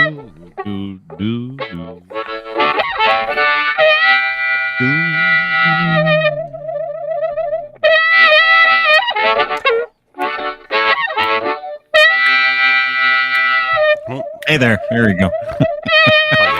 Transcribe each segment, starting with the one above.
do, do, do. Hey there you go.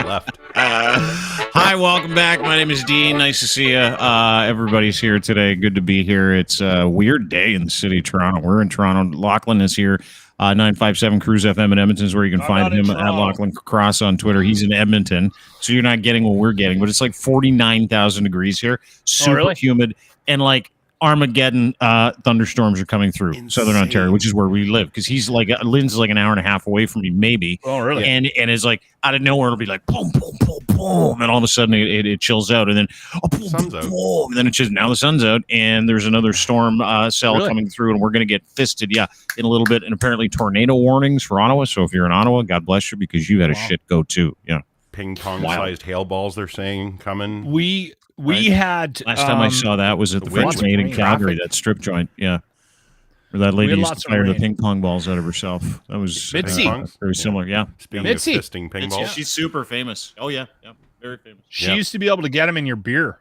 Left. Hi, welcome back. My name is Dean. Nice to see you. Everybody's here today. Good to be here. It's a weird day in the city of Toronto. We're in Toronto. Lachlan is here. 957 Cruise FM in Edmonton is where you can find him at Lachlan Cross on Twitter. He's in Edmonton, so you're not getting what we're getting, but it's like 49,000 degrees here, super humid, and like Armageddon thunderstorms are coming through Southern Ontario, which is where we live. Because he's like Lynn's like an hour and a half away from me, maybe. Oh, really? And it's like out of nowhere, it'll be like boom, boom, boom, boom, and all of a sudden it chills out, and then boom, sun's boom, out. boom, and then it's just now the sun's out, and there's another storm cell coming through, and we're gonna get fisted, in a little bit, and apparently tornado warnings for Ottawa. So if you're in Ottawa, God bless you, because you had a shit go too. Yeah, ping pong sized hail balls. They're saying coming. We had last time I saw that was at the French Maid in Calgary, that strip joint. Yeah, where that lady used to fire the ping pong balls out of herself. That was very similar. Yeah, speaking of fisting ping balls, she's super famous. Oh yeah, very famous. She used to be able to get them in your beer.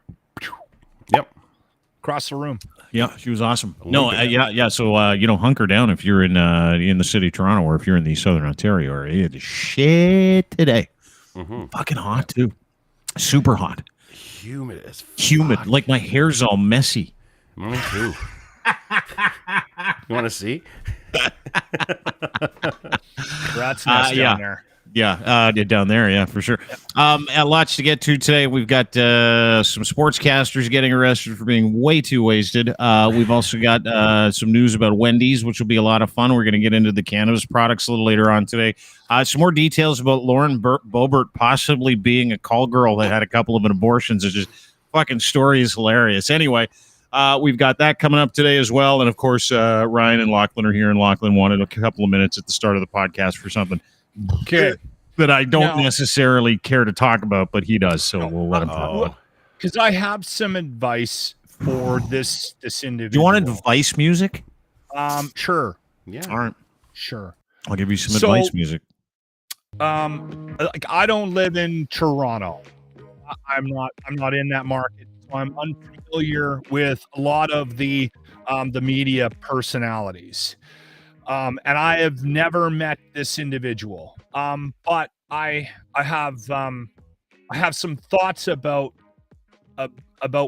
Yep, across the room. Yeah, she was awesome. No, yeah. So hunker down if you're in the city of Toronto, or if you're in the Southern Ontario area. It's shit today. Fucking hot too. Super hot. Humid as fuck. Humid. Like my hair's all messy. Mine too. You want to see? Rat's nest down there. Yeah, down there, yeah, for sure. Lots to get to today. We've got some sportscasters getting arrested for being way too wasted. We've also got some news about Wendy's, which will be a lot of fun. We're going to get into the cannabis products a little later on today. Some more details about Lauren Boebert possibly being a call girl that had a couple of abortions. It's just fucking story is hilarious. Anyway, we've got that coming up today as well. And, of course, Ryan and Lachlan are here, and Lachlan wanted a couple of minutes at the start of the podcast for something. Okay. That I don't necessarily care to talk about, but he does, so we'll let him talk. Because I have some advice for this individual. Do you want advice music? Sure. Yeah. All right. Sure. I'll give you some advice music. Like I don't live in Toronto. I'm not in that market, so I'm unfamiliar with a lot of the media personalities. And I have never met this individual. But I have some thoughts about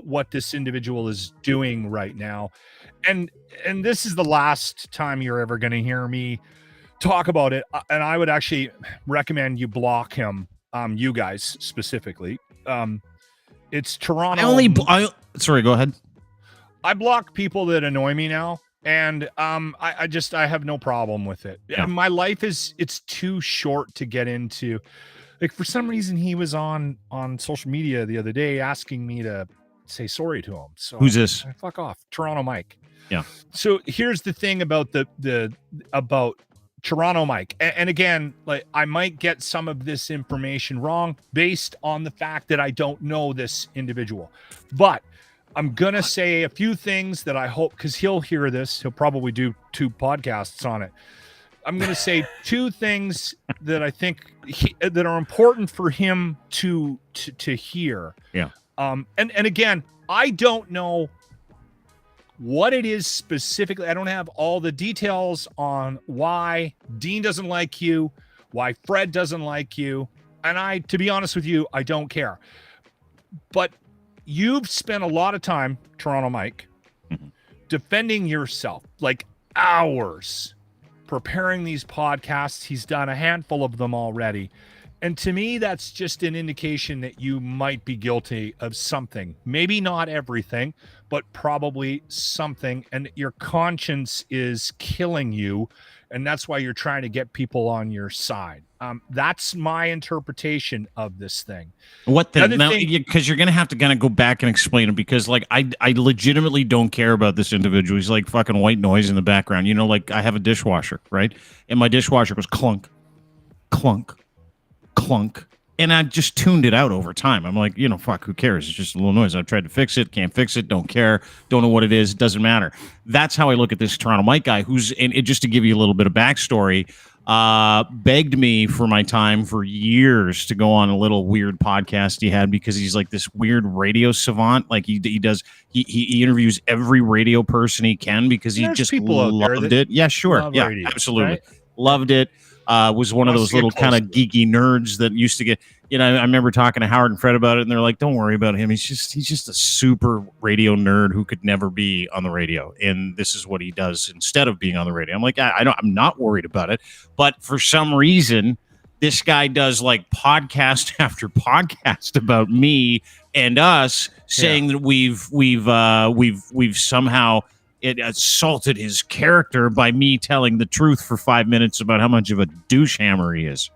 what this individual is doing right now. And this is the last time you're ever going to hear me talk about it. And I would actually recommend you block him, you guys specifically. It's Toronto. Sorry, go ahead. I block people that annoy me now. And I have no problem with it. Yeah. My life it's too short to get into. Like for some reason he was on social media the other day asking me to say sorry to him. So who's this? Fuck off, Toronto Mike. Yeah. So here's the thing about about Toronto Mike. And again, like I might get some of this information wrong based on the fact that I don't know this individual, but I'm going to say a few things that I hope, because he'll hear this. He'll probably do 2 podcasts on it. I'm going to say 2 things that I think that are important for him to hear. Yeah. And again, I don't know what it is specifically. I don't have all the details on why Dean doesn't like you, why Fred doesn't like you. And to be honest with you, I don't care. But you've spent a lot of time, Toronto Mike, defending yourself, like hours preparing these podcasts. He's done a handful of them already. And to me, that's just an indication that you might be guilty of something. Maybe not everything, but probably something. And your conscience is killing you. And that's why you're trying to get people on your side. That's my interpretation of this thing. What the now? Because you're gonna have to kind of go back and explain it. Because like I legitimately don't care about this individual. He's like fucking white noise in the background. You know, like I have a dishwasher, right? And my dishwasher goes clunk, clunk, clunk, and I just tuned it out over time. I'm like, fuck, who cares? It's just a little noise. I've tried to fix it, can't fix it, don't care, don't know what it is, it doesn't matter. That's how I look at this Toronto Mike guy. Just to give you a little bit of backstory. begged me for my time for years to go on a little weird podcast he had because he's like this weird radio savant. Like he interviews every radio person he can because he There's just people out there loved that it. Yeah, sure. love Yeah, radio, absolutely. right? Loved it. Was one of Wants those to get little kind close of to it. geeky nerds that used to get, I remember talking to Howard and Fred about it, and they're like, don't worry about him. He's just a super radio nerd who could never be on the radio. And this is what he does instead of being on the radio. I'm like, I'm not worried about it. But for some reason, this guy does like podcast after podcast about me and us, saying that we've somehow it assaulted his character by me telling the truth for 5 minutes about how much of a douche hammer he is.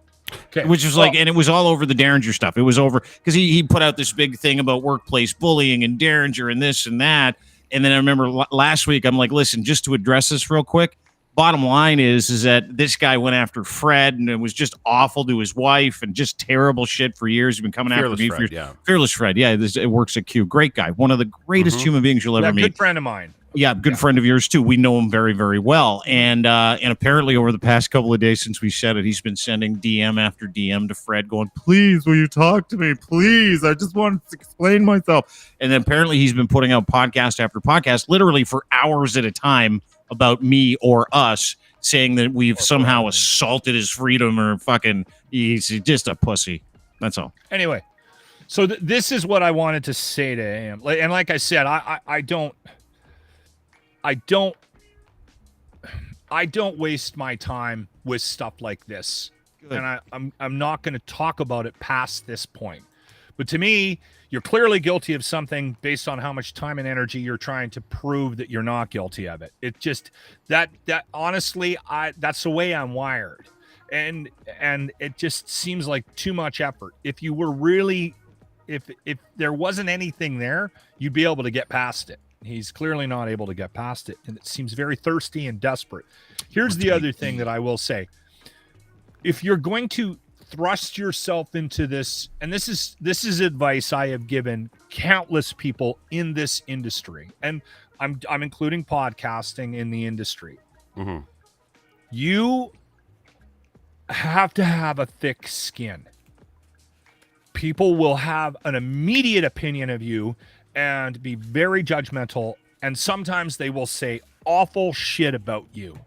Okay. Which was like, and it was all over the Derringer stuff. It was over because he put out this big thing about workplace bullying and Derringer and this and that. And then I remember last week, I'm like, listen, just to address this real quick. Bottom line is that this guy went after Fred and it was just awful to his wife and just terrible shit for years. He's been coming after me for years. Yeah. Fearless Fred. Yeah. It works at Q. Great guy. One of the greatest human beings you'll ever meet. Good friend of mine. Yeah, good friend of yours too. We know him very, very well, and apparently over the past couple of days since we said it, he's been sending DM after DM to Fred, going, "Please, will you talk to me? Please, I just want to explain myself." And then apparently he's been putting out podcast after podcast, literally for hours at a time, about me or us, saying that we've somehow assaulted his freedom or fucking he's just a pussy. That's all. Anyway, so this is what I wanted to say to him, and like I said, I don't waste my time with stuff like this. Good. And I'm not going to talk about it past this point. But to me, you're clearly guilty of something based on how much time and energy you're trying to prove that you're not guilty of it. It just that honestly, that's the way I'm wired. And it just seems like too much effort. If you were really if there wasn't anything there, you'd be able to get past it. He's clearly not able to get past it, and it seems very thirsty and desperate. Here's the other thing that I will say. If you're going to thrust yourself into this, and this is advice I have given countless people in this industry, and I'm including podcasting in the industry. Mm-hmm. You have to have a thick skin. People will have an immediate opinion of you and be very judgmental, and sometimes they will say awful shit about you.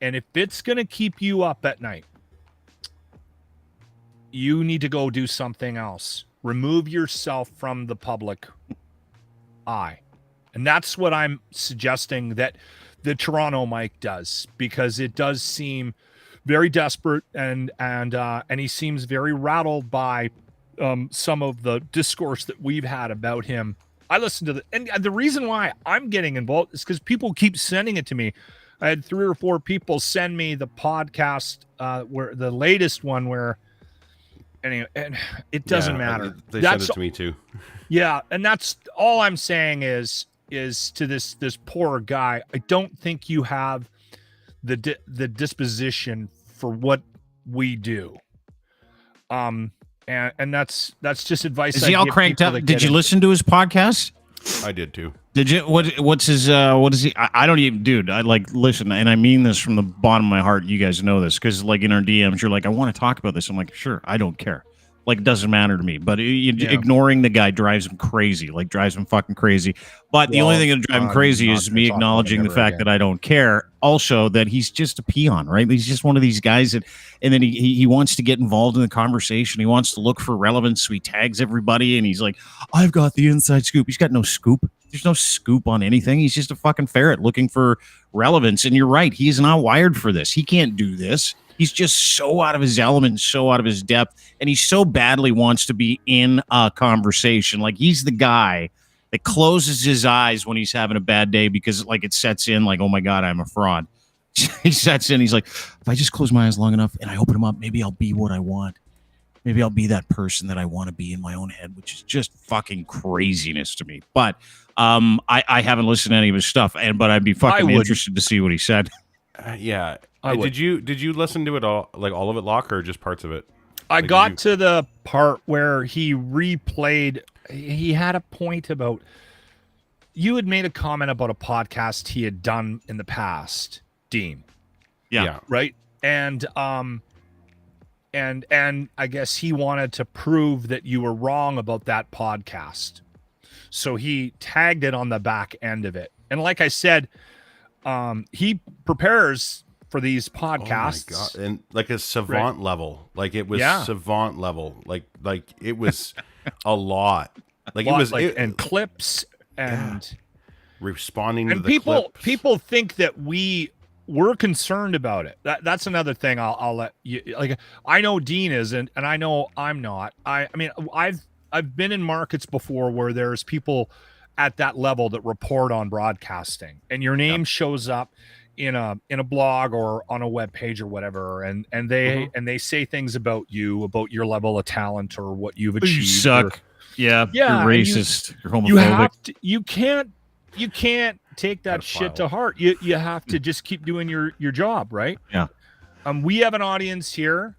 And if it's going to keep you up at night, you need to go do something else. Remove yourself from the public eye. And that's what I'm suggesting that the Toronto Mike does, because it does seem very desperate, and he seems very rattled by some of the discourse that we've had about him. I listened to and the reason why I'm getting involved is because people keep sending it to me. I had 3 or 4 people send me the podcast, where the latest one where, anyway, and it doesn't matter. They send it to me too. Yeah, and that's all I'm saying is to this poor guy. I don't think you have the disposition for what we do. And that's just advice. Is he all cranked up? Did you listen to his podcast? I did too. Did you? What's his? What is he? I don't even, dude. I like listen, and I mean this from the bottom of my heart. You guys know this because, like, in our DMs, you're like, I want to talk about this. I'm like, sure, I don't care. Like, it doesn't matter to me. But ignoring the guy drives him crazy. Like, drives him fucking crazy. But the only thing that drives him crazy is me acknowledging the fact that I don't care. Also, that he's just a peon, right? He's just one of these guys that, and then he wants to get involved in the conversation. He wants to look for relevance, so he tags everybody, and he's like, I've got the inside scoop. He's got no scoop. There's no scoop on anything. He's just a fucking ferret looking for relevance. And you're right. He's not wired for this. He can't do this. He's just so out of his element, so out of his depth, and he so badly wants to be in a conversation. Like, he's the guy that closes his eyes when he's having a bad day because, like, it sets in like, oh my God, I'm a fraud. He sets in. He's like, if I just close my eyes long enough and I open them up, maybe I'll be what I want. Maybe I'll be that person that I want to be in my own head, which is just fucking craziness to me. But I haven't listened to any of his stuff, but I'd be fucking interested to see what he said. Yeah. Did you listen to it all, like all of it, Locke, or just parts of it? I got to the part where he replayed. He had a point about, you had made a comment about a podcast he had done in the past, Dean. Yeah. Right? and I guess he wanted to prove that you were wrong about that podcast. So he tagged it on the back end of it. And like I said, he prepares for these podcasts. Oh my God. And like a savant level. Like it was savant level. Like it was a lot. Like it was and clips and responding to the people clips. People think that we're concerned about it. That's another thing I'll let you, like, I know Dean isn't, and I know I'm not. I mean, I've been in markets before where there's people at that level that report on broadcasting, and your name shows up in a blog or on a web page or whatever, and they say things about you, about your level of talent or what you've achieved. You suck. You're racist. You're homophobic. You have to. You can't take that shit to heart. You have to just keep doing your job, right? Yeah. We have an audience here.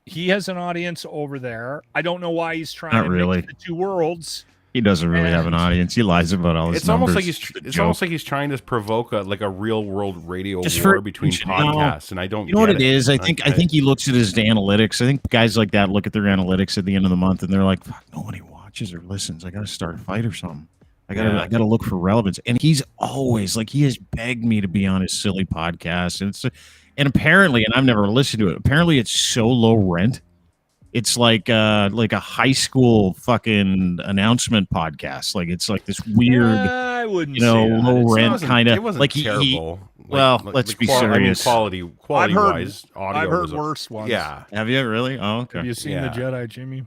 He has an audience over there. I don't know why he's trying to mix the two worlds. He doesn't really have an audience. He lies about all his numbers. It's almost like he's trying to provoke a real world radio war between podcasts, and I don't. You know what it is? I think he looks at his analytics. I think guys like that look at their analytics at the end of the month, and they're like, "Fuck, nobody watches or listens. I got to start a fight or something. I gotta look for relevance." And he's always he has begged me to be on his silly podcast, and apparently, and I've never listened to it. Apparently, it's so low rent. It's like a high school fucking announcement podcast. Like it's like this weird, I wouldn't low rent kind of. It wasn't like terrible. Let's be serious. Quality wise, audio. I've heard worse ones. Yeah. Have you really? Oh, okay. Have you seen the Jedi Jimmy?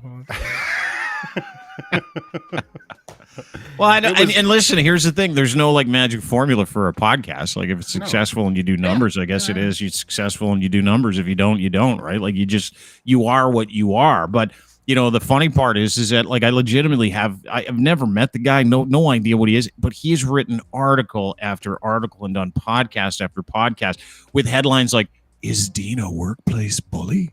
Well, and listen, here's the thing. There's no magic formula for a podcast. Like if it's successful and you do numbers, I guess it is. You're successful and you do numbers. If you don't, you don't, right? Like you are what you are. But the funny part is that I legitimately I've never met the guy, no idea what he is, but he has written article after article and done podcast after podcast with headlines like, "Is Dean a workplace bully?"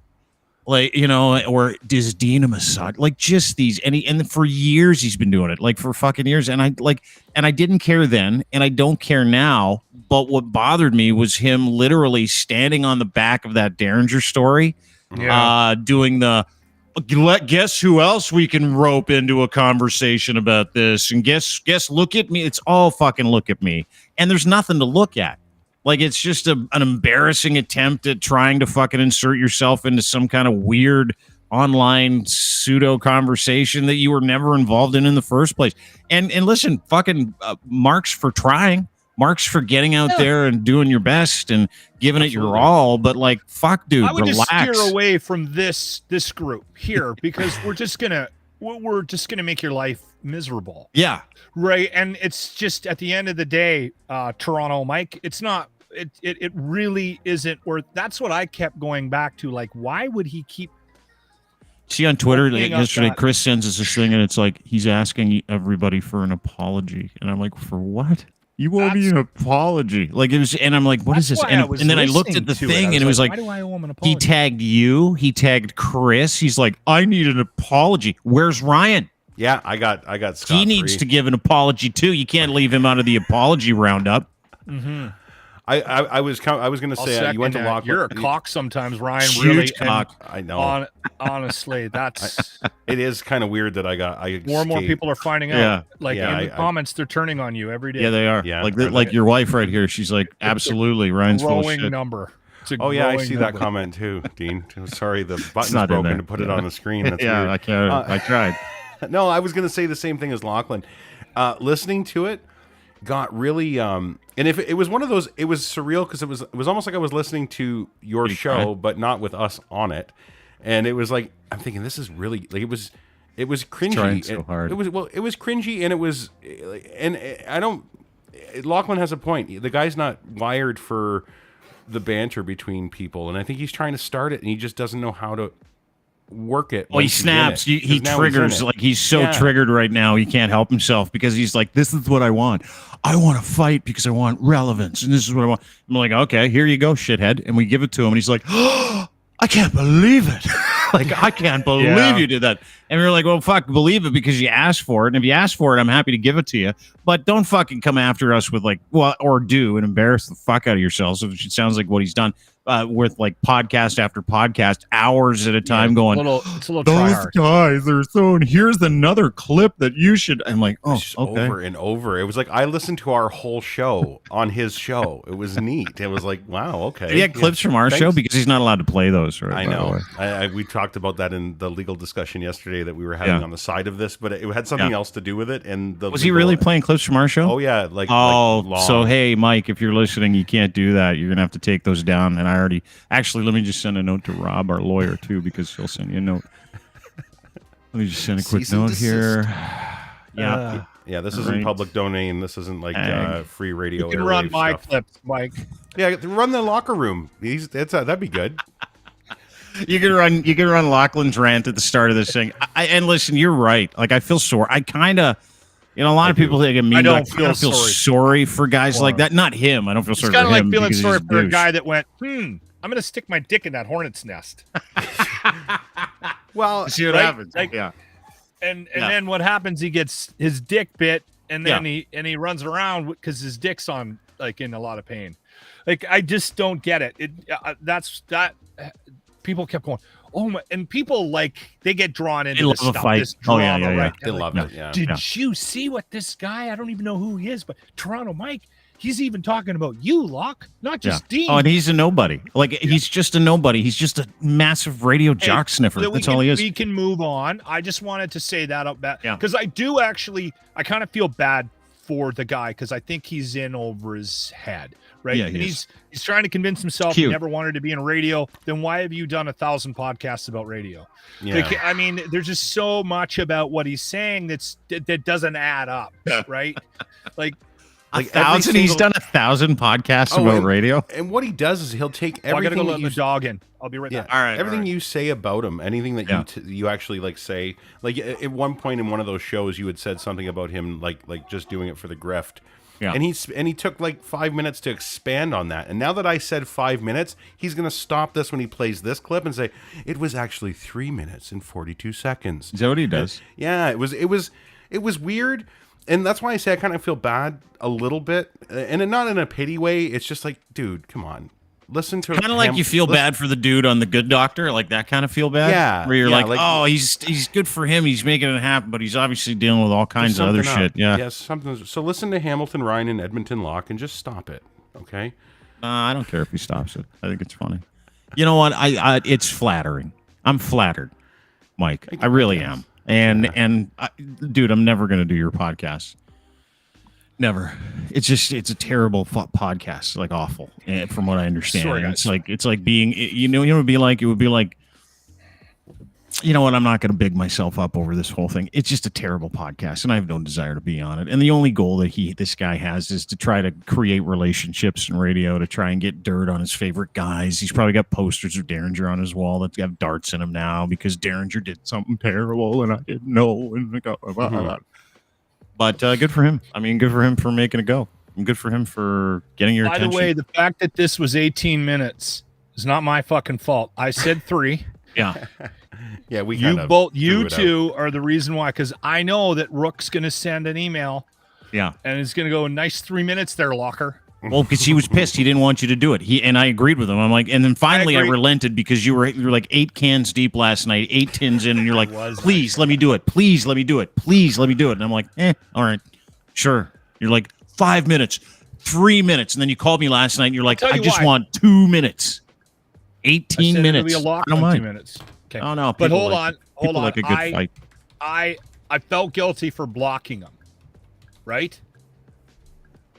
Or does Dean a massage? Just these, and for years he's been doing it, for fucking years. And I didn't care then, and I don't care now. But what bothered me was him literally standing on the back of that Derringer story, doing the guess who else we can rope into a conversation about this, and guess look at me. It's all fucking look at me, and there's nothing to look at. It's just an embarrassing attempt at trying to fucking insert yourself into some kind of weird online pseudo conversation that you were never involved in the first place. And listen, fucking marks for trying, marks for getting out there and doing your best and giving it your all. But fuck, dude, I would relax. just steer away from this group here because we're just gonna make your life miserable. Yeah. Right. And it's just at the end of the day, Toronto Mike, it's not. It really isn't worth. That's what I kept going back to. Why would he keep? See on Twitter yesterday, Chris sends us this thing, and it's he's asking everybody for an apology, and I'm like, for what? You owe me an apology. It was, and I'm like, what is this? And then I looked at the thing, and it was why do I owe him an apology? He tagged you. He tagged Chris. He's like, I need an apology. Where's Ryan? Yeah, I got Scott. He needs to give an apology too. You can't leave him out of the apology roundup. Mm-hmm. I was going to say you went to Lachlan. You're a cock sometimes, Ryan. Huge really, cock. I know. Honestly, that's. It is kind of weird that more and more people are finding out. Yeah. In the comments, they're turning on you every day. Yeah, they are. Yeah, like your wife right here. She's like, absolutely, Ryan's full of shit. Number. I see that comment too, Dean. Sorry, the button's broken to put it on the screen. That's weird. I can't. I tried. No, I was going to say the same thing as Lachlan. Listening to it got really and if it was one of those, it was surreal because it was almost like I was listening to your show but not with us on it, and it was I'm thinking this is really it was cringy. Trying so hard. It was cringy, and it was, and I don't. Lachlan has a point. The guy's not wired for the banter between people, and I think he's trying to start it, and he just doesn't know how to work it. Well, he snaps. He triggers. He's so triggered right now. He can't help himself because he's like, "This is what I want. I want to fight because I want relevance, and this is what I want." I'm like, "Okay, here you go, shithead," and we give it to him, and he's like, "Oh, I can't believe it." I can't believe you did that. And we're like, well, fuck, believe it because you asked for it. And if you asked for it, I'm happy to give it to you. But don't fucking come after us with or do and embarrass the fuck out of yourselves, which it sounds like what he's done. with like podcast after podcast, hours at a time, going, it's a little those try-hard. guys are so. And here's another clip that you should. I'm like, oh, Just okay. over and over. It was like I listened to our whole show on his show. It was neat. It was like, wow, okay. He had clips from our show because he's not allowed to play those. Right, I know. We talked about that in the legal discussion yesterday that we were having on the side of this, but it had something else to do with it. And was he really playing clips from our show? Oh yeah, so hey, Mike, if you're listening, you can't do that. You're gonna have to take those down. And I already let me just send a note to Rob, our lawyer, too, because he'll send you a note. Let me just send a quick note here. Yeah, this isn't public domain. This isn't like free radio. You can run my clips, Mike. Yeah, run the locker room. That'd be good. You can run Lachlan's rant at the start of this thing. And listen, you're right. Like, I feel sore. I kind of. A lot of people think I don't feel sorry for guys like that. Not him. I don't feel sorry for him. It's kind of like feeling sorry for a guy that went, I'm going to stick my dick in that hornet's nest. Well, see what happens. Like, and then what happens? He gets his dick bit, and then he runs around because his dick's in a lot of pain. Like, I just don't get it. People kept going, oh my, and people they get drawn into this stuff. This drama, right? They love it. Yeah. Did you see what this guy? I don't even know who he is, but Toronto Mike. He's even talking about you, Locke, not just Dean. Oh, and he's a nobody. He's just a nobody. He's just a massive radio jock sniffer. That's all he is. We can move on. I just wanted to say that up back because I kind of feel bad for the guy because I think he's in over his head. Right. Yeah, and he's trying to convince himself he never wanted to be in radio. Then why have you done 1,000 podcasts about radio? Yeah. There's just so much about what he's saying that doesn't add up. Right. Like 1,000. He's done 1,000 podcasts about radio. And what he does is he'll take everything. I gotta go let the dog in. I'll be right back. All right. Everything you say about him, anything that you actually say, at one point in one of those shows, you had said something about him, like just doing it for the grift. Yeah. And he took 5 minutes to expand on that. And now that I said 5 minutes, he's going to stop this when he plays this clip and say, it was actually 3 minutes and 42 seconds. Is that what he does? Yeah, it was weird. And that's why I say I kind of feel bad a little bit. And not in a pity way. It's just like, dude, come on. Listen to kind of like you feel bad for the dude on The Good Doctor, like that kind of feel bad. Yeah, where you're oh, he's good for him, he's making it happen, but he's obviously dealing with all kinds of other shit. Yeah, yes, something. So listen to Hamilton Ryan and Edmonton Locke and just stop it, okay? I don't care if he stops it. I think it's funny. You know what? It's flattering. I'm flattered, Mike. I really am. And dude, I'm never gonna do your podcast. Never. It's a terrible podcast, awful, from what I understand. Sorry, it's like being, it would be like, you know what? I'm not going to big myself up over this whole thing. It's just a terrible podcast, and I have no desire to be on it. And the only goal that this guy has is to try to create relationships in radio, to try and get dirt on his favorite guys. He's probably got posters of Derringer on his wall that have darts in them now because Derringer did something terrible, and I didn't know. But good for him. I mean, good for him for making it go. And good for him for getting your attention. By the way, the fact that this was 18 minutes is not my fucking fault. I said 3. Yeah. Yeah, you two are the reason why, because I know that Rook's going to send an email. Yeah. And it's going to go, nice 3 minutes there, Locker. Well, because he was pissed. He didn't want you to do it. And I agreed with him. I'm like, and then finally I relented because you were like 8 cans deep last night, 8 tins in, and you're like, please let me do it. Please let me do it. Please let me do it. And I'm like, all right, sure. You're like 5 minutes, 3 minutes. And then you called me last night and you're like, I just want 2 minutes. 18 minutes. It'll be a lock on 2 minutes. Okay. Oh, no. But hold on. Like a good fight. I felt guilty for blocking him. Right?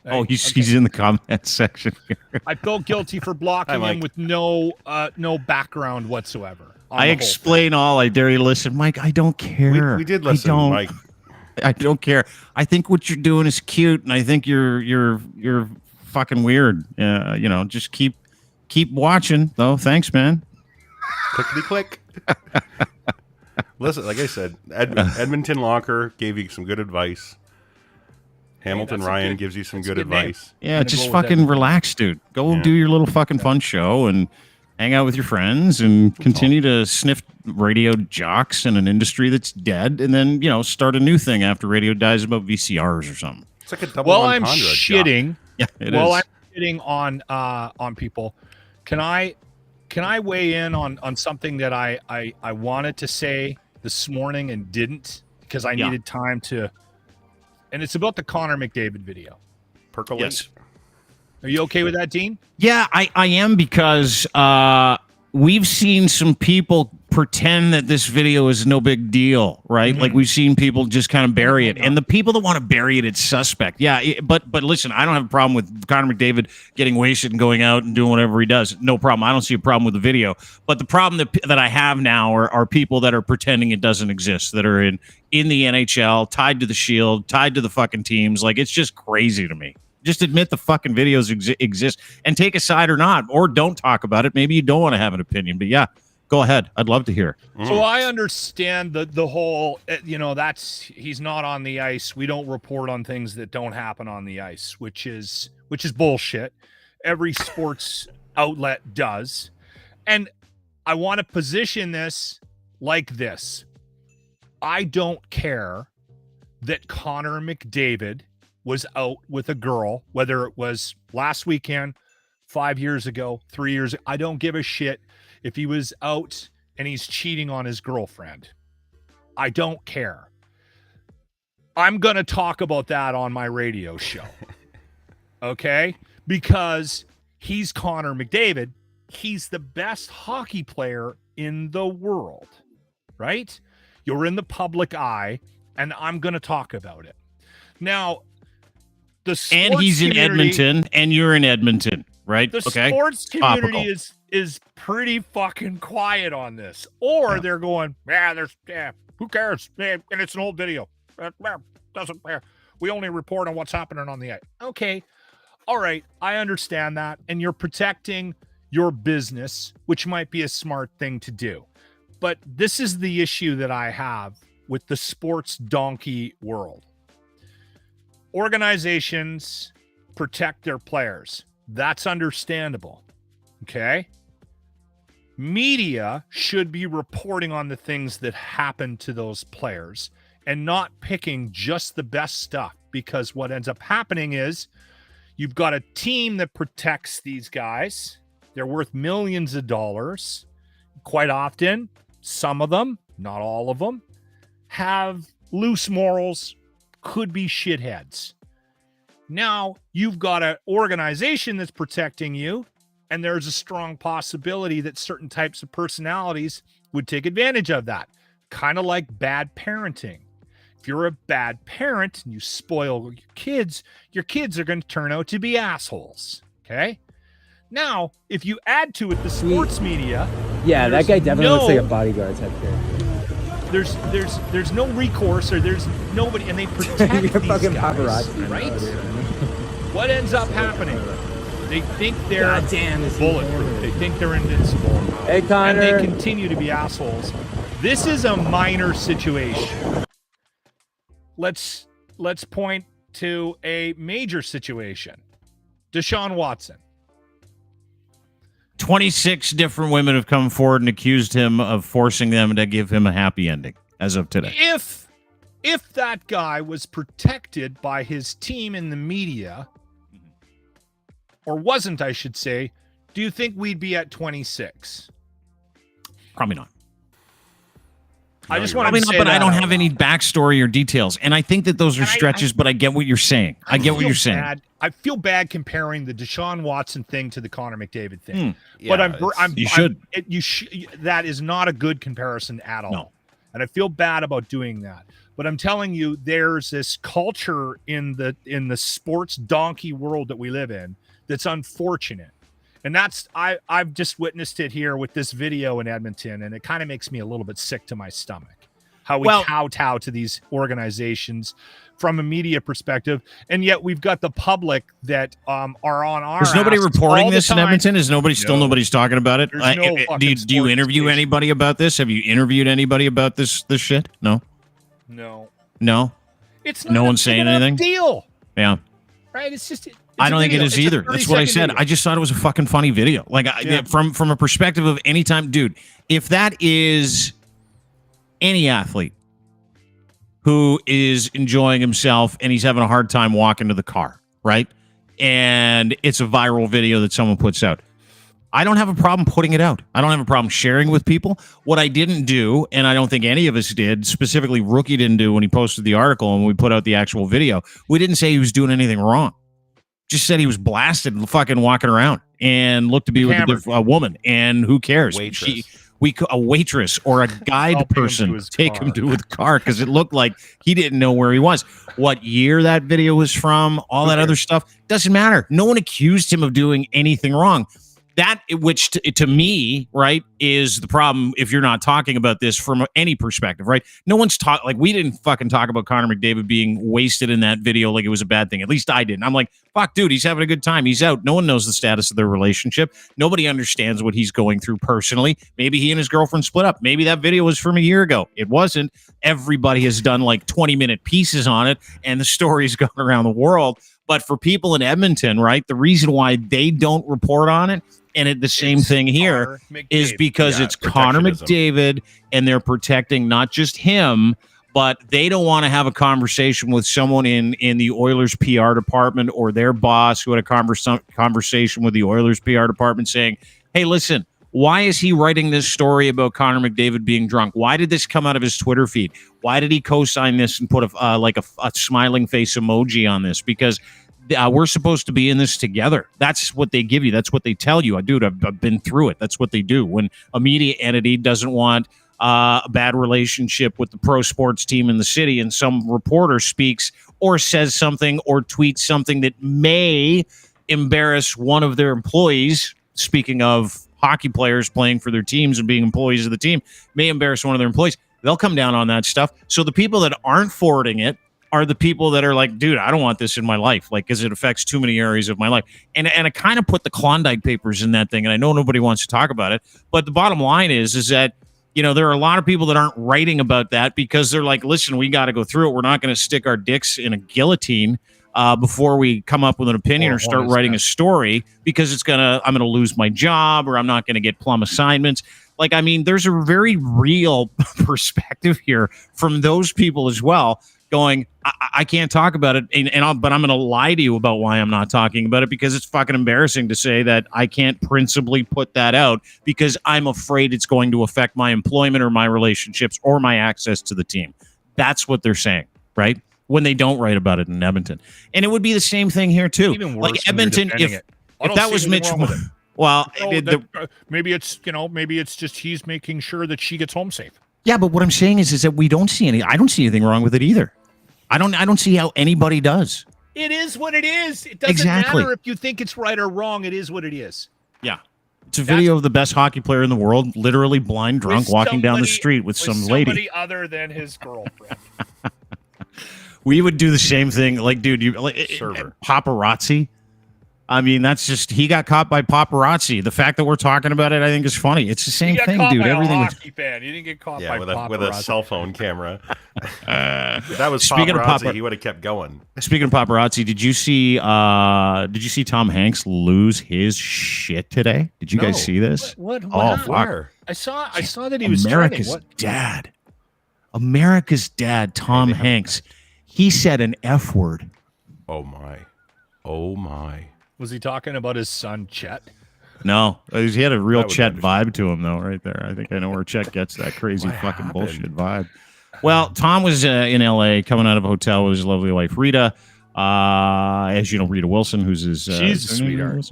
Oh, he's in the comment section here. I felt guilty for blocking him with no background whatsoever. I explain all. I dare you to listen, Mike. I don't care. We did listen, Mike. I don't care. I think what you're doing is cute, and I think you're fucking weird. Just keep watching, though. Thanks, man. Clickety click. Listen, like I said, Edmonton Locker gave you some good advice. Hamilton Ryan gives you some good advice. Yeah, just fucking relax, dude. Go do your little fucking fun show and hang out with your friends and continue to sniff radio jocks in an industry that's dead, and then start a new thing after radio dies about VCRs or something. It's like a double entendre. I'm shitting. Yeah, it is. I'm shitting on people, can I Can I weigh in on something that I wanted to say this morning and didn't because I needed time to, and it's about the Connor McDavid video. Percolate. Yes. Are you okay with that, Dean? Yeah, I am, because we've seen some people pretend that this video is no big deal, right? Like, we've seen people just kind of bury it. And the people that want to bury it, it's suspect. Yeah, but listen, I don't have a problem with Connor McDavid getting wasted and going out and doing whatever he does. No problem. I don't see a problem with the video. But the problem that I have now are people that are pretending it doesn't exist, that are in the NHL, tied to the Shield, tied to the fucking teams. Like, it's just crazy to me. Just admit the fucking videos exist and take a side or not, or don't talk about it. Maybe you don't want to have an opinion, but yeah, go ahead. I'd love to hear. So I understand the whole, that's, he's not on the ice. We don't report on things that don't happen on the ice, which is bullshit. Every sports outlet does. And I want to position this like this. I don't care that Connor McDavid was out with a girl, whether it was last weekend, 5 years ago, 3 years ago. I don't give a shit if he was out and he's cheating on his girlfriend. I don't care. I'm going to talk about that on my radio show. Okay? Because he's Connor McDavid. He's the best hockey player in the world, right? You're in the public eye, and I'm going to talk about it. Now, and he's in Edmonton, and you're in Edmonton, right? The sports community is pretty fucking quiet on this, or they're going, who cares? And it's an old video. Doesn't matter. We only report on what's happening on the ice. Okay, all right, I understand that, and you're protecting your business, which might be a smart thing to do. But this is the issue that I have with the sports donkey world. Organizations protect their players. That's understandable. Okay? Media should be reporting on the things that happen to those players and not picking just the best stuff, because what ends up happening is you've got a team that protects these guys. They're worth millions of dollars. Quite often, some of them, not all of them, have loose morals, could be shitheads. Now you've got an organization that's protecting you, and there's a strong possibility that certain types of personalities would take advantage of that. Kind of like bad parenting. If you're a bad parent and you spoil your kids are going to turn out to be assholes. Okay? Now, if you add to it the sports media, that guy definitely looks like a bodyguard type character. There's no recourse, or there's nobody, and they protect these fucking guys, paparazzi, right? What ends up happening? They think they're bulletproof. They think they're invincible. Hey, Connor. And they continue to be assholes. This is a minor situation. Let's point to a major situation. Deshaun Watson. 26 different women have come forward and accused him of forcing them to give him a happy ending as of today. If that guy was protected by his team in the media, or wasn't, I should say, do you think we'd be at 26? Probably not. I just want to say but that I don't have any backstory or details, and I think that those are stretches. But I get what you're saying. I get what you're saying. I feel bad comparing the Deshaun Watson thing to the Connor McDavid thing. But you should. That is not a good comparison at all. No. And I feel bad about doing that. But I'm telling you, there's this culture in the sports donkey world that we live in that's unfortunate. And I've just witnessed it here with this video in Edmonton, and it kind of makes me a little bit sick to my stomach. How we kowtow to these organizations from a media perspective, and yet we've got the public that are on our. Is nobody reporting this in Edmonton? Is nobody's talking about it? Do you interview anybody about this? Have you interviewed anybody about this shit? No. It's not. No one's saying anything. Deal. Yeah. Right. It's just. I don't think it is either. That's what I said. Video. I just thought it was a fucking funny video. Like, from a perspective of any time, dude, if that is any athlete who is enjoying himself and he's having a hard time walking to the car, right? And it's a viral video that someone puts out. I don't have a problem putting it out. I don't have a problem sharing with people. What I didn't do, and I don't think any of us did, specifically Rookie didn't do when he posted the article and we put out the actual video, we didn't say he was doing anything wrong. Just said he was blasted and fucking walking around and looked to be with a woman. And who cares? A waitress or a guide person take him to his car because it looked like he didn't know where he was. What year that video was from, all that other stuff, doesn't matter. No one accused him of doing anything wrong. That, which to me, right, is the problem if you're not talking about this from any perspective, right? No one's talking, like, we didn't fucking talk about Connor McDavid being wasted in that video like it was a bad thing. At least I didn't. I'm like, fuck, dude, he's having a good time. He's out. No one knows the status of their relationship. Nobody understands what he's going through personally. Maybe he and his girlfriend split up. Maybe that video was from a year ago. It wasn't. Everybody has done like 20-minute pieces on it, and the story's gone around the world. But for people in Edmonton, right, the reason why they don't report on it, and the same thing here, is because it's Connor McDavid, and they're protecting not just him, but they don't want to have a conversation with someone in the Oilers PR department or their boss who had a conversation with the Oilers PR department saying, hey, listen, why is he writing this story about Connor McDavid being drunk? Why did this come out of his Twitter feed? Why did he co-sign this and put a smiling face emoji on this? Because we're supposed to be in this together. That's what they give you. That's what they tell you. Dude, I've been through it. That's what they do. When a media entity doesn't want a bad relationship with the pro sports team in the city and some reporter speaks or says something or tweets something that may embarrass one of their employees, speaking of hockey players playing for their teams and being employees of the team, may embarrass one of their employees, they'll come down on that stuff. So the people that aren't forwarding it are the people that are like, dude, I don't want this in my life, like, because it affects too many areas of my life. And I kind of put the Klondike Papers in that thing, and I know nobody wants to talk about it, but the bottom line is that, you know, there are a lot of people that aren't writing about that because they're like, listen, we got to go through it. We're not going to stick our dicks in a guillotine before we come up with an opinion or start writing a story because I'm going to lose my job or I'm not going to get plum assignments. Like, I mean, there's a very real perspective here from those people as well, going, I can't talk about it, but I'm going to lie to you about why I'm not talking about it because it's fucking embarrassing to say that I can't principally put that out because I'm afraid it's going to affect my employment or my relationships or my access to the team. That's what they're saying, right? When they don't write about it in Edmonton. And it would be the same thing here too. Even worse, like Edmonton, if that was Mitch, well, maybe it's just he's making sure that she gets home safe. Yeah, but what I'm saying is that I don't see anything wrong with it either. I don't see how anybody does. It is what it is. It doesn't matter if you think it's right or wrong. It is what it is. Yeah. It's a video of the best hockey player in the world, literally blind drunk, walking down the street with some lady. Somebody other than his girlfriend. We would do the same thing. Like, dude, paparazzi. I mean, that's just, he got caught by paparazzi. The fact that we're talking about it, I think, is funny. It's the same thing, dude. Everything. A hockey fan. You didn't get caught by paparazzi. With a cell phone camera. If that was paparazzi, he would have kept going. Speaking of paparazzi, did you see Tom Hanks lose his shit today? Did you guys see this? What Where? I saw that he was America's dad. America's dad, Tom Hanks. He said an F word. Oh my. Was he talking about his son, Chet? No. He had a real Chet vibe to him, though, right there. I think I know where Chet gets that crazy bullshit vibe. Well, Tom was in L.A. coming out of a hotel with his lovely wife, Rita. As you know, Rita Wilson, who's his... she's a sweetheart.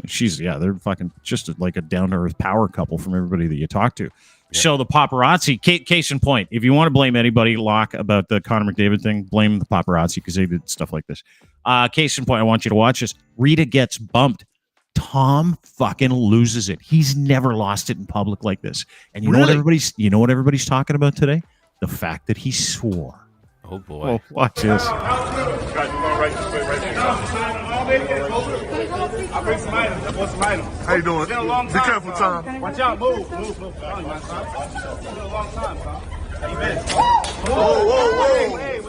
They're fucking just like a down-to-earth power couple from everybody that you talk to. Yeah. So the paparazzi, case in point, if you want to blame anybody, Locke, about the Connor McDavid thing, blame the paparazzi because they did stuff like this. Case in point, I want you to watch this. Rita gets bumped. Tom fucking loses it. He's never lost it in public like this. And you know what everybody's talking about today? The fact that he swore. Oh boy. Watch this. I'll bring some items. I want some items. How you doing? It's been a long time. Be careful, Tom. Watch out. Move. It's been a long time, Tom. How you been? Whoa. Hey,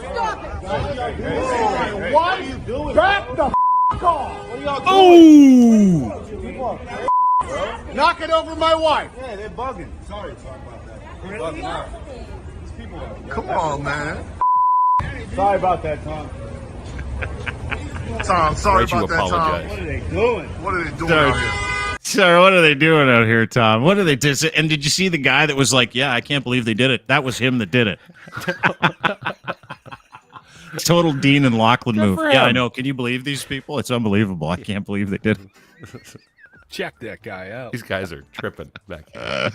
what are you doing? Back the off. What are y'all doing? Knock it over my wife. Yeah, they're bugging. Sorry to talk about that. They're bugging out. Come on, man. Sorry about that, Tom. Tom, sorry about that, Tom. What are they doing? What are they doing out here? Sorry, what are they doing out here, Tom? What are they doing? And did you see the guy that was like, yeah, I can't believe they did it? That was him that did it. Total Dean and Lachlan move. Yeah, I know. Can you believe these people? It's unbelievable. I can't believe they did it. Check that guy out. These guys are tripping back here.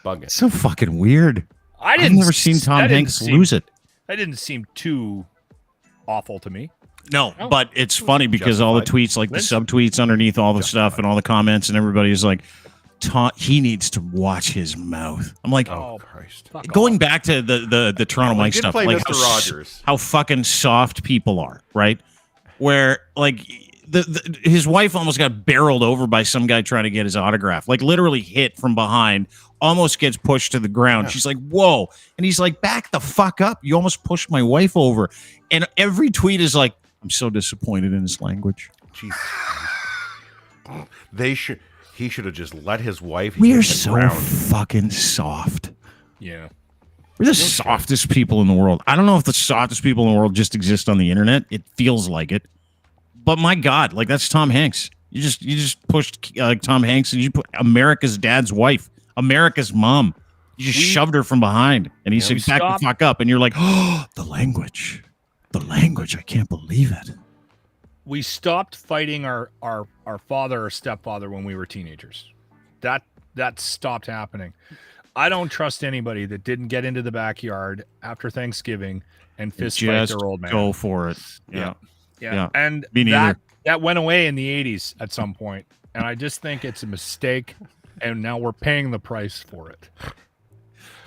Bugging. So fucking weird. I've never seen Tom Hanks lose it. That didn't seem too awful to me. No, but it's funny because all the tweets, like the subtweets underneath all the stuff and all the comments, and everybody's like, he needs to watch his mouth. I'm like, oh Christ. Going back to the Toronto Mike stuff, play like Mr. Rogers. how fucking soft people are, right? Where like his wife almost got barreled over by some guy trying to get his autograph, like literally hit from behind, almost gets pushed to the ground. Yeah. She's like, whoa. And he's like, back the fuck up. You almost pushed my wife over. And every tweet is like, I'm so disappointed in his language. Jesus. He should have just let his wife. We are so fucking soft. Yeah. We're the softest people in the world. I don't know if the softest people in the world just exist on the internet. It feels like it. But my God, like that's Tom Hanks. You just pushed Tom Hanks and you put America's dad's wife, America's mom. You just shoved her from behind. And he said, back the fuck up. And you're like, oh, the language. The language, I can't believe it. We stopped fighting our father or stepfather when we were teenagers. That stopped happening. I don't trust anybody that didn't get into the backyard after Thanksgiving and fist fight their old man. Go for it. Yeah. And that went away in the 80s at some point. And I just think it's a mistake. And now we're paying the price for it.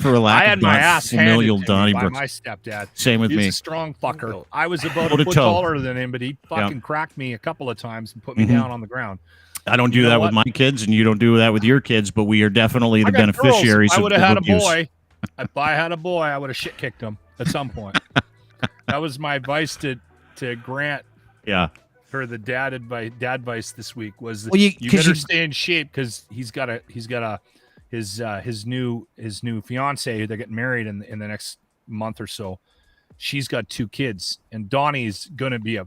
For a lack I had of my ass familial handed to me by Donnybrook. my stepdad. Same with He's me. a strong fucker. I was about a Toe to foot toe. taller than him, but he fucking cracked me a couple of times and put me down on the ground. I don't do that with my kids, and you don't do that with your kids, but we are definitely the beneficiaries I of would have had a abuse. boy. If I had a boy, I would have shit kicked him at some point. That was my advice to Grant. Yeah. For the dad advice this week was Well, you better stay in shape because his new fiance, they're getting married in the next month or so. She's got 2 kids, and Donnie's gonna be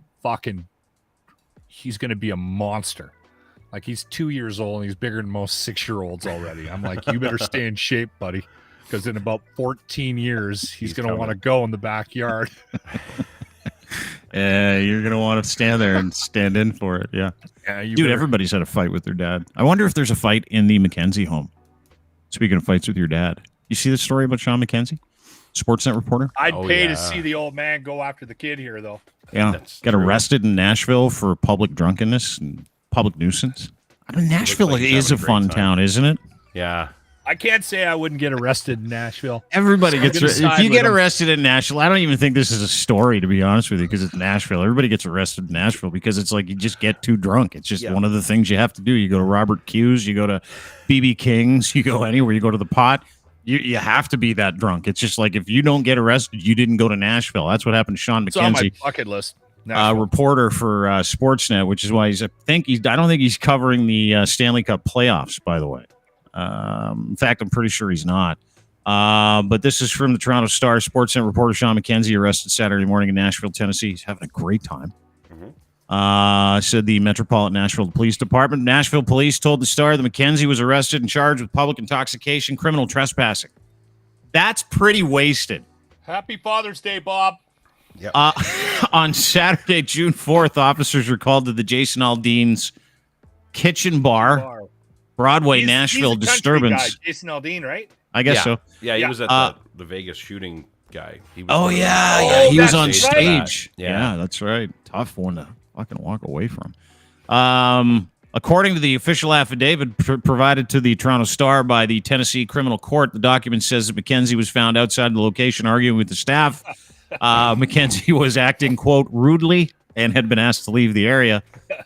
he's gonna be a monster. Like he's 2 years old and he's bigger than most 6-year-olds already. I'm like, you better stay in shape, buddy, because in about 14 years he's gonna want to go in the backyard. You're gonna want to stand there and stand in for it. Yeah, dude. Everybody's had a fight with their dad. I wonder if there's a fight in the McKenzie home. Speaking of fights with your dad, you see the story about Shawn McKenzie, Sportsnet reporter? I'd pay to see the old man go after the kid here, though. Yeah, got arrested in Nashville for public drunkenness and public nuisance. I mean, Nashville is a fun town, isn't it? Yeah. I can't say I wouldn't get arrested in Nashville. Everybody gets if you get arrested in Nashville. I don't even think this is a story, to be honest with you, because it's Nashville. Everybody gets arrested in Nashville because it's like you just get too drunk. It's just one of the things you have to do. You go to Robert Q's, you go to BB King's, you go anywhere, you go to the Pot. You have to be that drunk. It's just like if you don't get arrested, you didn't go to Nashville. That's what happened to Shawn McKenzie. It's on my bucket list. Reporter for Sportsnet, which is why I don't think he's covering the Stanley Cup playoffs, by the way. In fact, I'm pretty sure he's not. But this is from the Toronto Star. Sportsnet reporter Shawn McKenzie arrested Saturday morning in Nashville, Tennessee. He's having a great time. Said the Metropolitan Nashville Police Department. Nashville police told the Star that McKenzie was arrested and charged with public intoxication, criminal trespassing. That's pretty wasted. Happy Father's Day, Bob. Yep. On Saturday, June 4th, officers were called to the Jason Aldean's Kitchen Bar, Broadway, Nashville he's a disturbance. Guy, Jason Aldean, right? I guess so. Yeah, he was at the Vegas shooting guy. He was he was on right. stage. Yeah, that's right. Tough one to fucking walk away from. According to the official affidavit provided to the Toronto Star by the Tennessee Criminal Court, the document says that McKenzie was found outside the location arguing with the staff. McKenzie was acting, quote, rudely and had been asked to leave the area.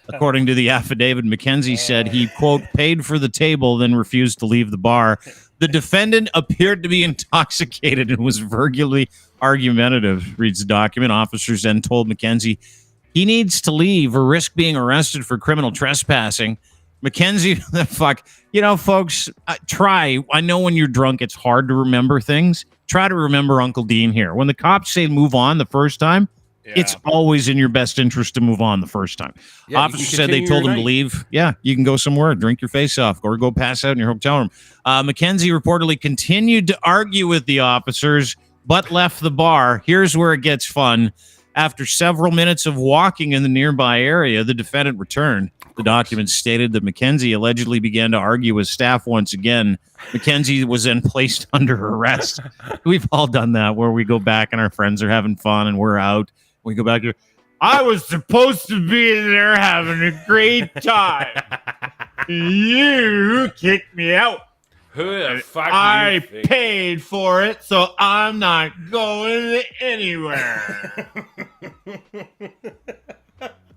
According to the affidavit, McKenzie said he, quote, paid for the table, then refused to leave the bar. The defendant appeared to be intoxicated and was virtually argumentative, reads the document. Officers then told McKenzie he needs to leave or risk being arrested for criminal trespassing. McKenzie, the fuck, folks, try. I know when you're drunk, it's hard to remember things. Try to remember Uncle Dean here. When the cops say move on the first time, It's always in your best interest to move on the first time. Yeah, you Officers can said they continue told your him to night. leave. Yeah, you can go somewhere, drink your face off, or go pass out in your hotel room. McKenzie reportedly continued to argue with the officers, but left the bar. Here's where it gets fun. After several minutes of walking in the nearby area, the defendant returned. The documents stated that McKenzie allegedly began to argue with staff once again. McKenzie was then placed under arrest. We've all done that, where we go back and our friends are having fun and we're out. We go back to, I was supposed to be in there having a great time. You kicked me out. Who the fuck I paid for it, so I'm not going anywhere.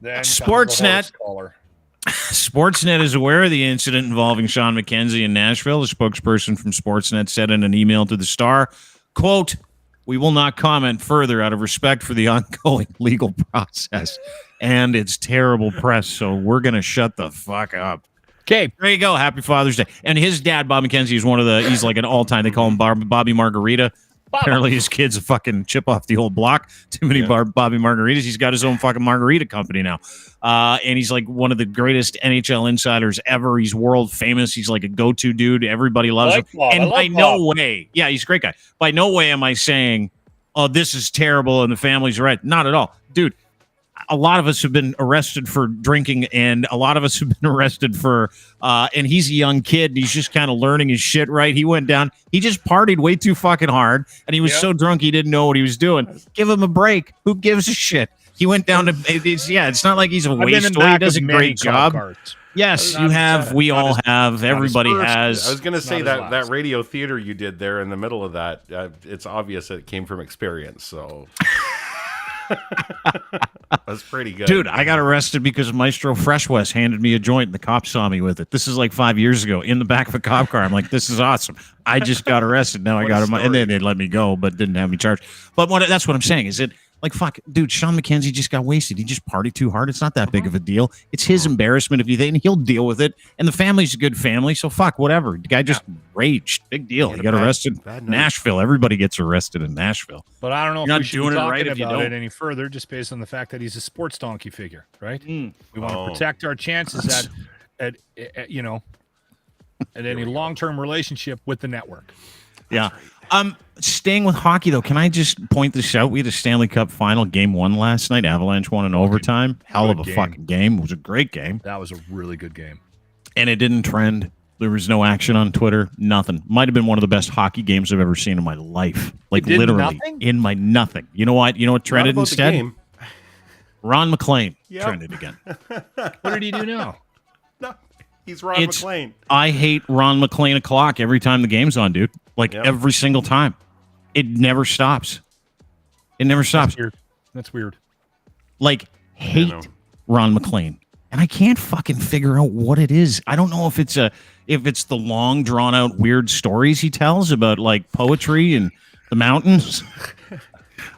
Sportsnet. Sportsnet is aware of the incident involving Shawn McKenzie in Nashville. A spokesperson from Sportsnet said in an email to the Star, quote, "We will not comment further out of respect for the ongoing legal process." And it's terrible press, so we're going to shut the fuck up. Okay. There you go. Happy Father's Day. And his dad, Bob McKenzie, is he's like an all-time, they call him Bobby Margarita. Apparently his kid's a fucking chip off the old block. Too many Bobby Margaritas. He's got his own fucking margarita company now. And he's like one of the greatest NHL insiders ever. He's world famous. He's like a go-to dude. Everybody loves him. Bob. And by no way, yeah, he's a great guy. By no way am I saying, oh, this is terrible and the family's right. Not at all. Dude, a lot of us have been arrested for drinking, and a lot of us have been arrested for, and he's a young kid, and he's just kind of learning his shit, right? He went down, he just partied way too fucking hard, and he was so drunk he didn't know what he was doing. Give him a break. Who gives a shit? He went down to, it's not like he's a waste. He does a great job. Yes, you have. We all have. Everybody has. I was going to say that radio theater you did there in the middle of that, it's obvious it came from experience, so... That's pretty good, dude. I got arrested because Maestro Fresh West handed me a joint and the cops saw me with it. This is like 5 years ago in the back of a cop car. I'm like, this is awesome. I just got arrested. Now I got him, and then they let me go, but didn't have me charged. But that's what I'm saying. Is it like, fuck, dude, Shawn McKenzie just got wasted. He just partied too hard. It's not that big of a deal. It's his embarrassment if you think, and he'll deal with it. And the family's a good family, so fuck, whatever. The guy just raged. Big deal. He got arrested. Nashville. Everybody gets arrested in Nashville. But I don't know You're if not we should doing be it talking right if you about don't. it any further, just based on the fact that he's a sports donkey figure, right? We want to protect our chances at any long-term relationship with the network. Yeah. Staying with hockey, though, can I just point this out? We had a Stanley Cup final, game 1 last night. Avalanche won in overtime. Hell of a fucking game. It was a great game. That was a really good game. And it didn't trend. There was no action on Twitter. Nothing. Might have been one of the best hockey games I've ever seen in my life. Like, literally. Nothing? In my nothing. You know what? You know what trended instead? Ron MacLean trended again. What did he do now? No, he's Ron MacLean. I hate Ron MacLean o'clock every time the game's on, dude. Like, every single time. It never stops. It never stops. That's weird. Like, hate Ron MacLean. And I can't fucking figure out what it is. I don't know if it's the long, drawn out, weird stories he tells about like poetry and the mountains.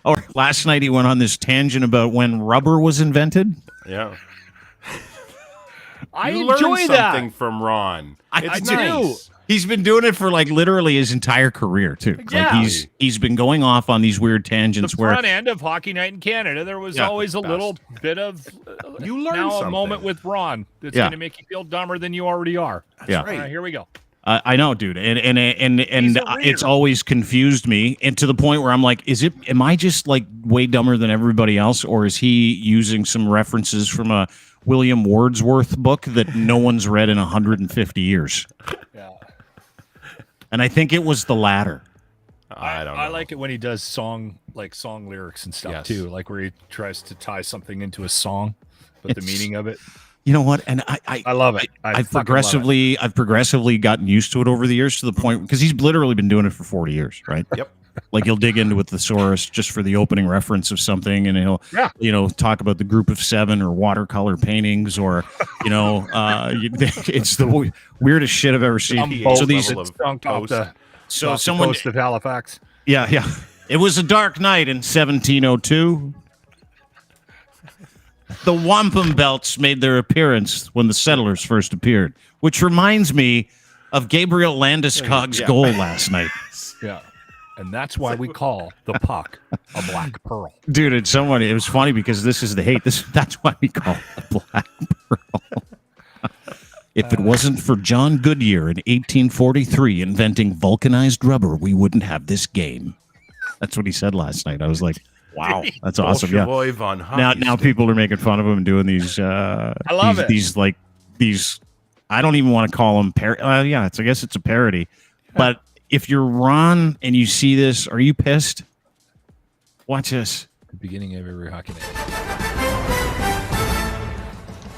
Or last night he went on this tangent about when rubber was invented. Yeah. I you enjoy learned that. something from Ron. I It's do. nice. He's been doing it for like literally his entire career too. Yeah. Like he's been going off on these weird tangents The front end of Hockey Night in Canada, there was always a little bit of you learned now something. a moment with Ron that's going to make you feel dumber than you already are. Yeah. All right, here we go. I know, dude, and it's always confused me, and to the point where I'm like, am I just like way dumber than everybody else, or is he using some references from a William Wordsworth book that no one's read in 150 years? Yeah. And I think it was the latter. I don't know. I like it when he does song lyrics and stuff too, like where he tries to tie something into a song, but the meaning of it. You know what? And I love it. I've progressively gotten used to it over the years, to the point because he's literally been doing it for 40 years, right? Yep. Like he'll dig into with thesaurus just for the opening reference of something, and he'll talk about the group of 7 or watercolor paintings, or it's the weirdest shit I've ever seen. So these dunked off the coast of Halifax. Yeah. It was a dark night in 1702. The wampum belts made their appearance when the settlers first appeared, which reminds me of Gabriel Landeskog's goal last night. Yeah. And that's why we call the puck a black pearl. Dude, it's somebody. It was funny because this is the hate. That's why we call it a black pearl. If it wasn't for John Goodyear in 1843 inventing vulcanized rubber, we wouldn't have this game. That's what he said last night. I was like, wow, that's awesome. Yeah. Bolshoi von Now people are making fun of him and doing these. I love it. These. I don't even want to call them yeah, I guess it's a parody. But if you're Ron and you see this, are you pissed? Watch this. The beginning of every hockey night.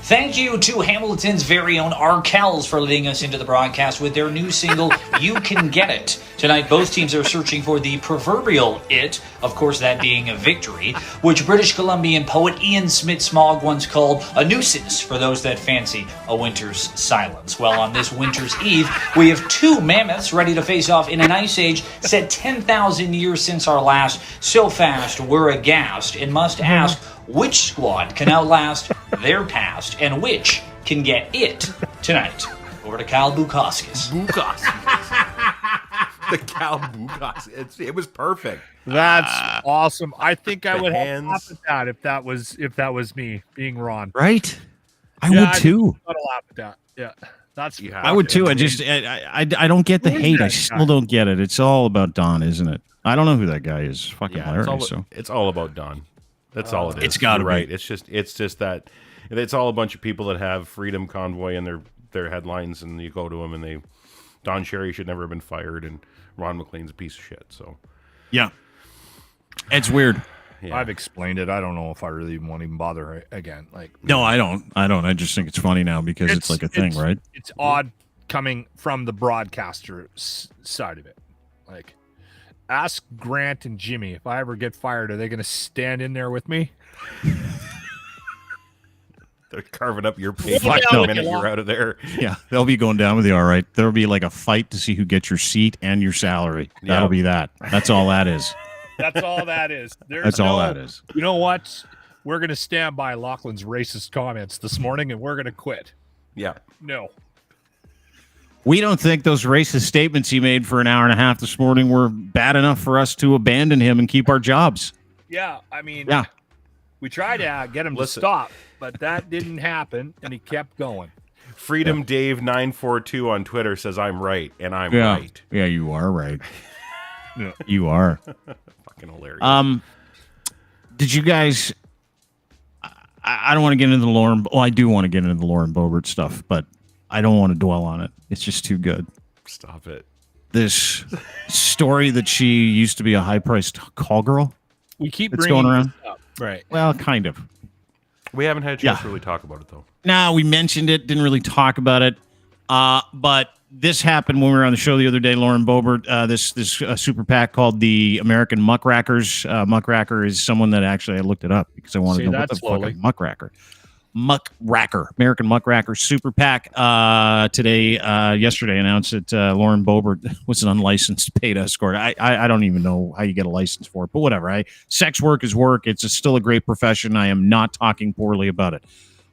Thank you to Hamilton's very own Arkells for leading us into the broadcast with their new single, You Can Get It. Tonight, both teams are searching for the proverbial it, of course that being a victory, which British Columbian poet Ian Smith-Smog once called a nuisance for those that fancy a winter's silence. Well, on this winter's eve, we have two mammoths ready to face off in an ice age set 10,000 years since our last. So fast, we're aghast and must ask, which squad can outlast their past and which can get it tonight? Over to Kyle Bukauskas. The Cal Bukas. It was perfect. That's awesome. I think I the would hands. have laughed at that if that was me being Ron. Right? I would too. I'd laugh at that. Yeah. That's I would too. I don't get the hate. I still don't get it. It's all about Don, isn't it? I don't know who that guy is. Fucking hilarious. It's all about Don. That's all it is. It's gotta You're right. be. It's just that it's all a bunch of people that have Freedom Convoy in their headlines, and you go to them and Don Cherry should never have been fired, and Ron MacLean's a piece of shit. So yeah, it's weird. Yeah. I've explained it. I don't know if I really want to even bother again. Like, no, I don't. I just think it's funny now because it's like a thing, right? It's odd coming from the broadcaster side of it. Like, ask Grant and Jimmy if I ever get fired, are they going to stand in there with me? They're carving up your page Fuck the no. minute you're out of there. Yeah, they'll be going down with you. All right, there'll be like a fight to see who gets your seat and your salary. That'll be that. That's all that is. That's all that is. That's all that is. You know what? We're going to stand by Lachlan's racist comments this morning, and we're going to quit. Yeah. No. We don't think those racist statements he made for an hour and a half this morning were bad enough for us to abandon him and keep our jobs. Yeah, I mean, yeah. We tried to get him to stop, but that didn't happen, and he kept going. Freedom Dave 942 on Twitter says I'm right, and I'm Yeah. right. Yeah, you are right. Yeah. You are. Fucking hilarious. Did you guys? I don't want to get into the Lauren. Well, I do want to get into the Lauren Boebert stuff, but I don't want to dwell on it. It's just too good. Stop it. This story that she used to be a high-priced call girl. We keep it's bringing going around. this up. Right. Well, kind of. We haven't had a chance to really talk about it, though. No, we mentioned it, didn't really talk about it. But this happened when we were on the show the other day. Lauren Boebert, this super PAC called the American Muckrakers. Muckracker is someone that actually I looked it up because I wanted to know what the fuck a muckracker. Muckracker, American Muckracker Super PAC yesterday announced that Lauren Boebert was an unlicensed paid escort. I don't even know how you get a license for it, but whatever. Sex work is work. It's still a great profession. I am not talking poorly about it.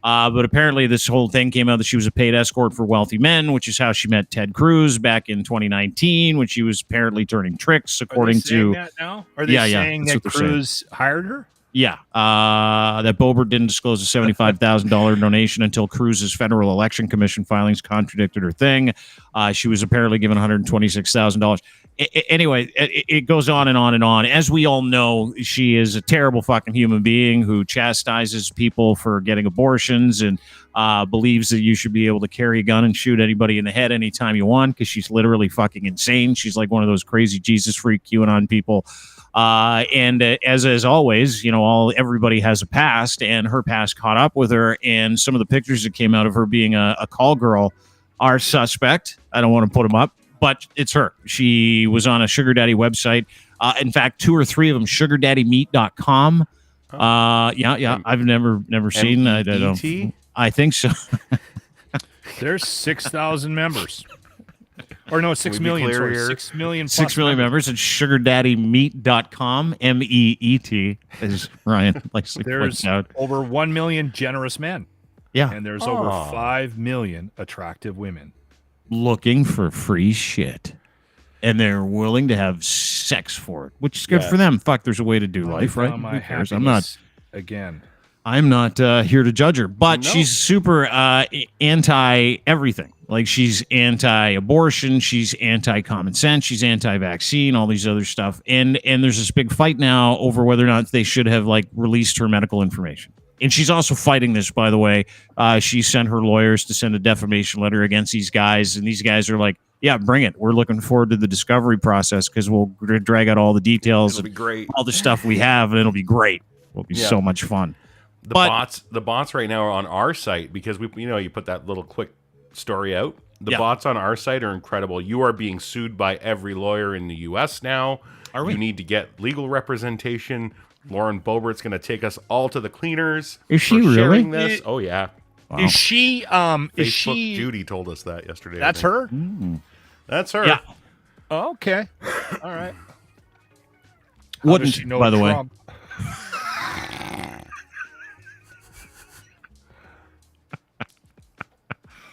But apparently this whole thing came out that she was a paid escort for wealthy men, which is how she met Ted Cruz back in 2019 when she was apparently turning tricks, according to... that now? Are they saying that Cruz hired her? Yeah, that Boebert didn't disclose a $75,000 donation until Cruz's Federal Election Commission filings contradicted her thing. She was apparently given $126,000. Anyway, it goes on and on and on. As we all know, she is a terrible fucking human being who chastises people for getting abortions and believes that you should be able to carry a gun and shoot anybody in the head anytime you want because she's literally fucking insane. She's like one of those crazy Jesus freak QAnon people. And as always, you know, everybody has a past, and her past caught up with her. And some of the pictures that came out of her being a call girl are suspect. I don't want to put them up, but it's her. She was on a sugar daddy website. In fact, 2 or 3 of them, sugardaddymeat.com. Yeah. I've never seen. I don't. I think so. There's 6,000 members. Or no, 6 million. Sorry, 6 million. 6 million members at sugardaddymeat.com. MEET, as Ryan likes to point out. Over 1 million generous men. Yeah. And there's over 5 million attractive women. Looking for free shit. and they're willing to have sex for it, which is good Yeah. for them. Fuck, there's a way to do life, right? My Who cares? happiness again. I'm not here to judge her, but No. she's super anti everything. Like she's anti-abortion, she's anti-common sense, she's anti-vaccine, all these other stuff. And there's this big fight now over whether or not they should have like released her medical information. And she's also fighting this, by the way. She sent her lawyers to send a defamation letter against these guys, and these guys are like, "Yeah, bring it. We're looking forward to the discovery process because we'll drag out all the details It'll be great. all the stuff we have, and it'll be great. It'll be Yeah. so much fun." The bots right now are on our site because you put that little quick story out. The bots on our site are incredible. You are being sued by every lawyer in the U.S. now. Are we? You need to get legal representation. Lauren Boebert's going to take us all to the cleaners. Is she for really? sharing this? Oh yeah. Wow. Is she? Is Facebook she? Judy told us that yesterday. I That's think. her. That's her. Yeah. Oh, okay. All right. Wouldn't, How does she know by the way. Trump?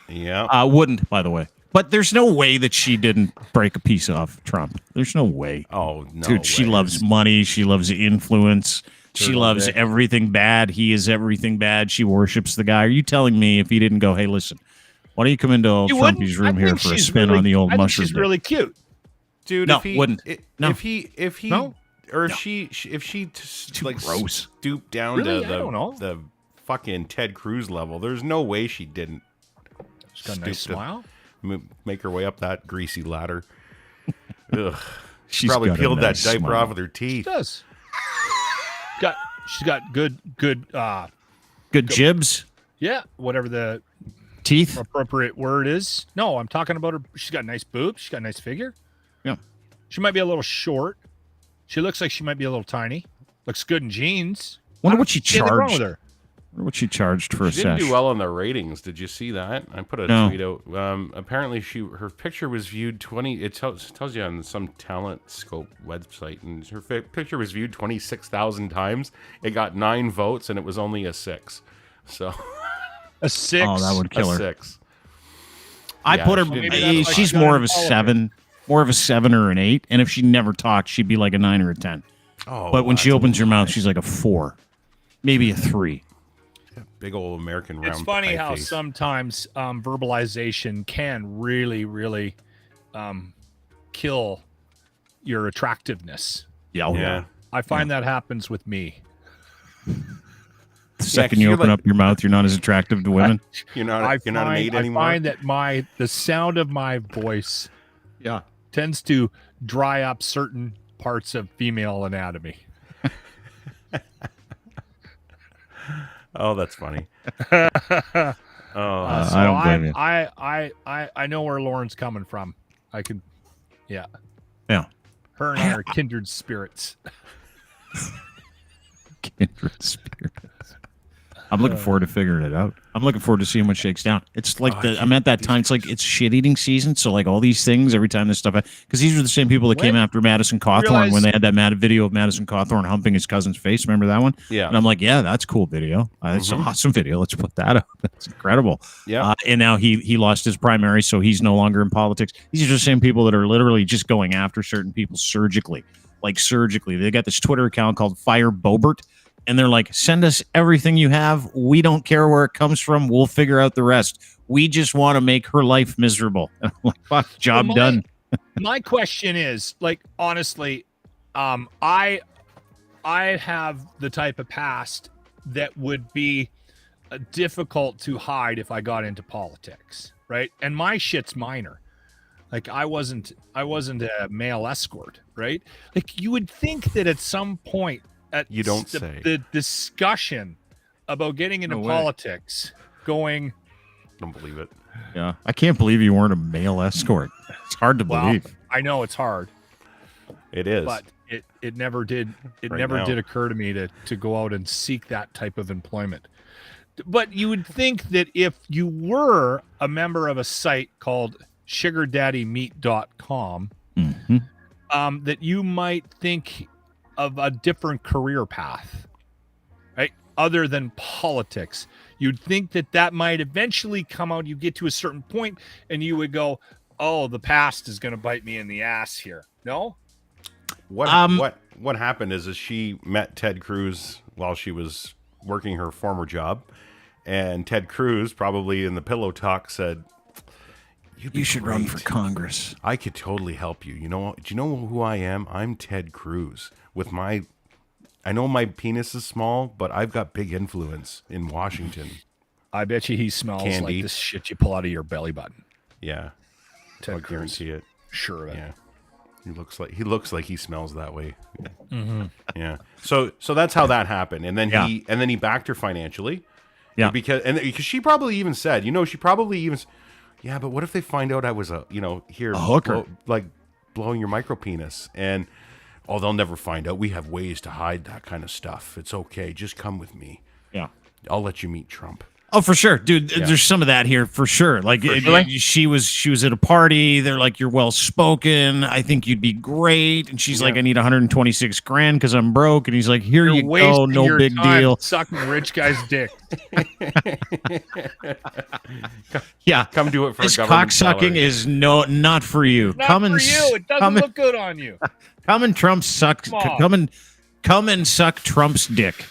Yeah. Wouldn't, by the way. But there's no way that she didn't break a piece off Trump. There's no way. Oh no. Dude, she way. loves money. She loves influence. She Turtle loves dick. everything bad. He is everything bad. She worships the guy. Are you telling me if he didn't go, hey, listen, why don't you come into old You wouldn't? Trumpy's I room here think for a she's spin really- on the old I think mushroom? she's dick? really cute. Dude, No, if he wouldn't. No. if he No? or if she too like gross. stooped down Really? to I don't know. the fucking Ted Cruz level, there's no way she didn't She's got a nice stoop to smile. make her way up that greasy ladder. Ugh. She She's probably got a peeled nice that diaper smile. off with her She teeth. does. She's got good Good jibs, whatever the teeth. appropriate word is. No, I'm talking about her. She's got nice boobs. She's got a nice figure. Yeah. She might be a little short. She looks like she might be a little tiny. Looks good in jeans. Wonder what she See anything wrong charged. with her. Wonder what she charged for a She didn't sesh. do well on the ratings. Did you see that? I put a No. tweet out. Apparently, her picture was viewed 20. It tells you on some Talent Scope website, and her picture was viewed 26,000 times. It got 9 votes, and it was only a 6. So A 6. Oh, that would a kill her. 6. I Yeah, put her. she didn't- Maybe that's why She's she got more of a into politics. 7, more of a 7 or an 8. And if she never talked, she'd be like a 9 or a 10. Oh, But when she that's opens her mouth, she's like a 4, maybe a 3. big old American round. It's funny pie how face. sometimes verbalization can really, really kill your attractiveness. Yeah, oh, Yeah. I find that happens with me. The second 'cause you you're open like- up your mouth, you're not as attractive to women. You're not. You're not an 8 anymore. I find that the sound of my voice Yeah. tends to dry up certain parts of female anatomy. Oh, that's funny. Oh, So I don't blame you. I know where Lauren's coming from. I can, yeah. Yeah. Her and I are kindred spirits. Kindred spirits. I'm looking forward to figuring it out. I'm looking forward to seeing what shakes down. It's like I'm at that time. It's like it's shit eating season. So like all these things, every time this stuff, because these are the same people that came after Madison Cawthorn when they had that mad video of Madison Cawthorn humping his cousin's face. Remember that one? Yeah. And I'm like, yeah, that's a cool video. That's an awesome video. Let's put that up. That's incredible. Yeah. And now he lost his primary, so he's no longer in politics. These are the same people that are literally just going after certain people surgically. Like surgically. They got this Twitter account called Fire Boebert. And they're like, send us everything you have. We don't care where it comes from. We'll figure out the rest. We just want to make her life miserable. And I'm like, fuck, job done. My question is, like, honestly, I have the type of past that would be difficult to hide if I got into politics, right? And my shit's minor. Like I wasn't a male escort, right? Like you would think that at some point You don't say. the discussion about getting into No way. politics going, Don't believe it. Yeah. I can't believe you weren't a male escort. It's hard to well, believe. I know it's hard, It is. but it never did Right never now. did occur to me to go out and seek that type of employment. But you would think that if you were a member of a site called sugardaddymeat.com, that you might think of a different career path, right? Other than politics. You'd think that might eventually come out. You get to a certain point and you would go, oh, the past is going to bite me in the ass here. No? What happened is she met Ted Cruz while she was working her former job, and Ted Cruz, probably in the pillow talk, said, You should run for Congress. I could totally help you. You know, do you know who I am? I'm Ted Cruz. I know my penis is small, but I've got big influence in Washington. I bet you he smells Candy. like this shit you pull out of your belly button. Yeah, Ted I Cruz. guarantee it. Sure of it. Yeah, he looks like he smells that way. Yeah. So that's how that happened, and then he backed her financially. Yeah, because she probably even said, yeah, but what if they find out I was a hooker, blowing your micro penis, and they'll never find out. We have ways to hide that kind of stuff. It's okay. Just come with me. Yeah, I'll let you meet Trump. Oh, for sure, dude. Yeah. There's some of that here for sure. Like she was at a party. They're like, "You're well spoken. I think you'd be great." And she's like, "I need 126 grand because I'm broke." And he's like, "Here you go, no big deal." Sucking rich guy's dick. Yeah, come do it for this government cocksucking is not for you. Not for you. It doesn't look good on you. Come and suck Trump's dick.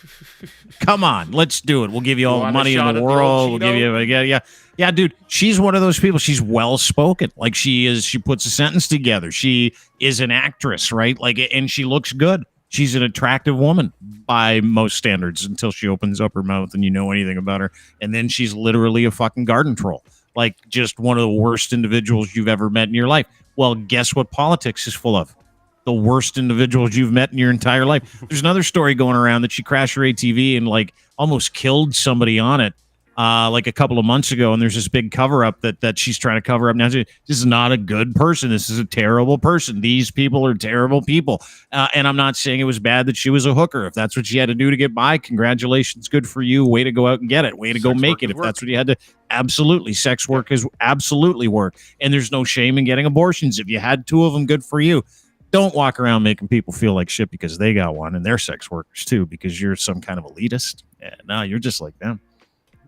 Come on, let's do it. We'll give you all the money in the world. We'll give you, yeah, dude. She's one of those people. She's well spoken. Like she is. She puts a sentence together. She is an actress, right? Like, and she looks good. She's an attractive woman by most standards until she opens up her mouth and you know anything about her. And then she's literally a fucking garden troll. Like just one of the worst individuals you've ever met in your life. Well, guess what politics is full of? The worst individuals you've met in your entire life. There's another story going around that she crashed her ATV and like almost killed somebody on it like a couple of months ago. And there's this big cover up that she's trying to cover up now. This is not a good person. This is a terrible person. These people are terrible people. And I'm not saying it was bad that she was a hooker. If that's what she had to do to get by, congratulations. Good for you. Way to go out and get it. Way to go make it. If that's what you had to. Absolutely. Sex work is absolutely work. And there's no shame in getting abortions. If you had 2 of them, good for you. Don't walk around making people feel like shit because they got one and they're sex workers too because you're some kind of elitist. Yeah, no, you're just like them.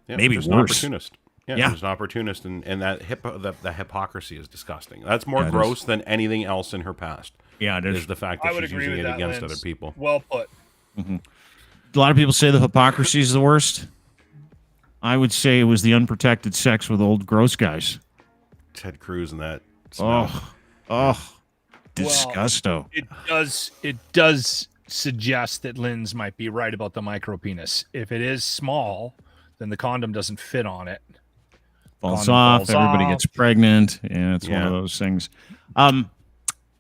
Yeah, maybe worse. An opportunist. Yeah, there's an opportunist, and that the hypocrisy is disgusting. That's more gross than anything else in her past. Yeah, it is the fact that she's using it against other people. Well put. Mm-hmm. A lot of people say the hypocrisy is the worst. I would say it was the unprotected sex with old gross guys. Ted Cruz and that. Disgusto. Well, it does suggest that Lynn's might be right about the micro penis. If it is small, then the condom doesn't fit on it. Falls off. Everybody gets pregnant. Yeah, it's one of those things. I want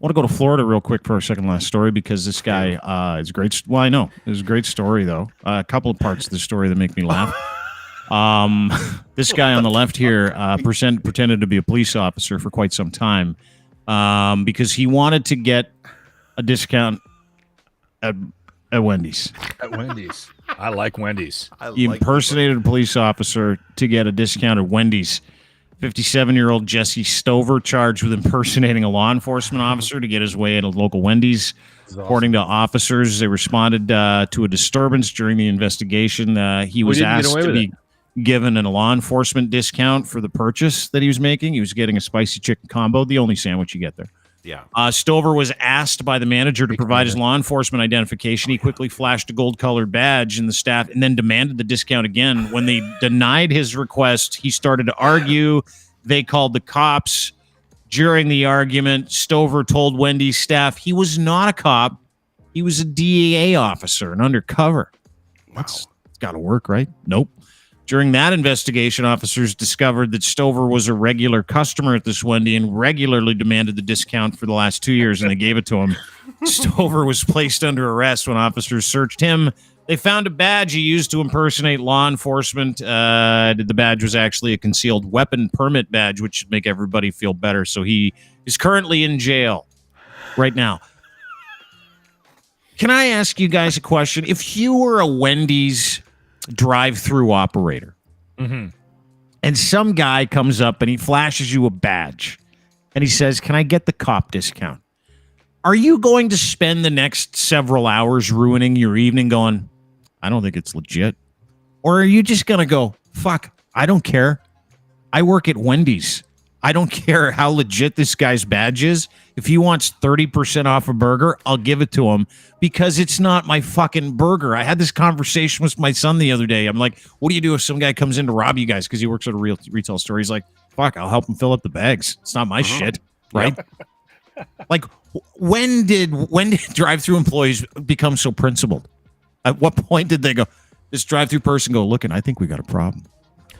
to go to Florida real quick for our second last story because this guy is great. Well, I know it was a great story though. A couple of parts of the story that make me laugh. This guy on the left here pretended to be a police officer for quite some time. Because he wanted to get a discount at Wendy's. At Wendy's. I like Wendy's. He impersonated a police officer to get a discount at Wendy's. 57-year-old Jesse Stover charged with impersonating a law enforcement officer to get his way at a local Wendy's. According to officers, they responded to a disturbance during the investigation. He was asked to be given a law enforcement discount for the purchase that he was making. He was getting a spicy chicken combo, the only sandwich you get there. Yeah. Stover was asked by the manager to provide his law enforcement identification. He quickly flashed a gold-colored badge in the staff and then demanded the discount again. When they denied his request, he started to argue. They called the cops. During the argument, Stover told Wendy's staff he was not a cop. He was a DEA officer, an undercover. Wow. It's got to work, right? Nope. During that investigation, officers discovered that Stover was a regular customer at this Wendy and regularly demanded the discount for the last 2 years, and they gave it to him. Stover was placed under arrest when officers searched him. They found a badge he used to impersonate law enforcement. The badge was actually a concealed weapon permit badge, which should make everybody feel better. So he is currently in jail right now. Can I ask you guys a question? If you were a Wendy's drive-through operator, and some guy comes up and he flashes you a badge, and he says, "Can I get the cop discount?" Are you going to spend the next several hours ruining your evening going, "I don't think it's legit"? Or are you just going to go, "Fuck, I don't care. I work at Wendy's. I don't care how legit this guy's badge is. If he wants 30% off a burger, I'll give it to him because it's not my fucking burger. I had this conversation with my son the other day. I'm like, what do you do if some guy comes in to rob you guys because he works at a real retail store? He's like, fuck, I'll help him fill up the bags. It's not my shit, right? Like, when did drive-through employees become so principled? At what point did they go, this drive-through person go, look, and I think we got a problem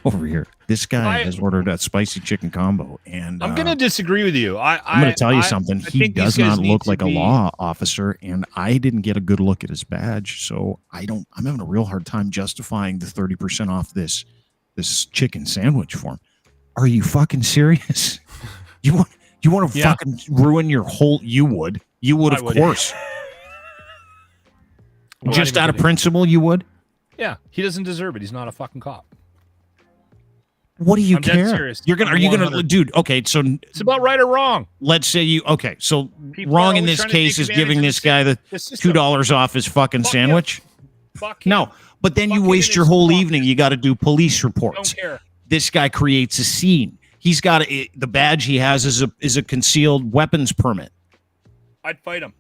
over here. This guy has ordered that spicy chicken combo, and I'm going to disagree with you. I'm going to tell you something. He does not look like a law officer, and I didn't get a good look at his badge, so I'm having a real hard time justifying the 30% off this chicken sandwich for him. Are you fucking serious? You want to fucking ruin your whole? You would, of course. Just out of principle, you would. Yeah, he doesn't deserve it. He's not a fucking cop. What do you care? Dead serious. Are you gonna, dude? Okay, so it's about right or wrong. Let's say so wrong in this case is giving this guy the $2 off his fucking sandwich. No, but then you waste your whole evening. You got to do police reports. Don't care. This guy creates a scene. He's got the badge he has is a concealed weapons permit. I'd fight him.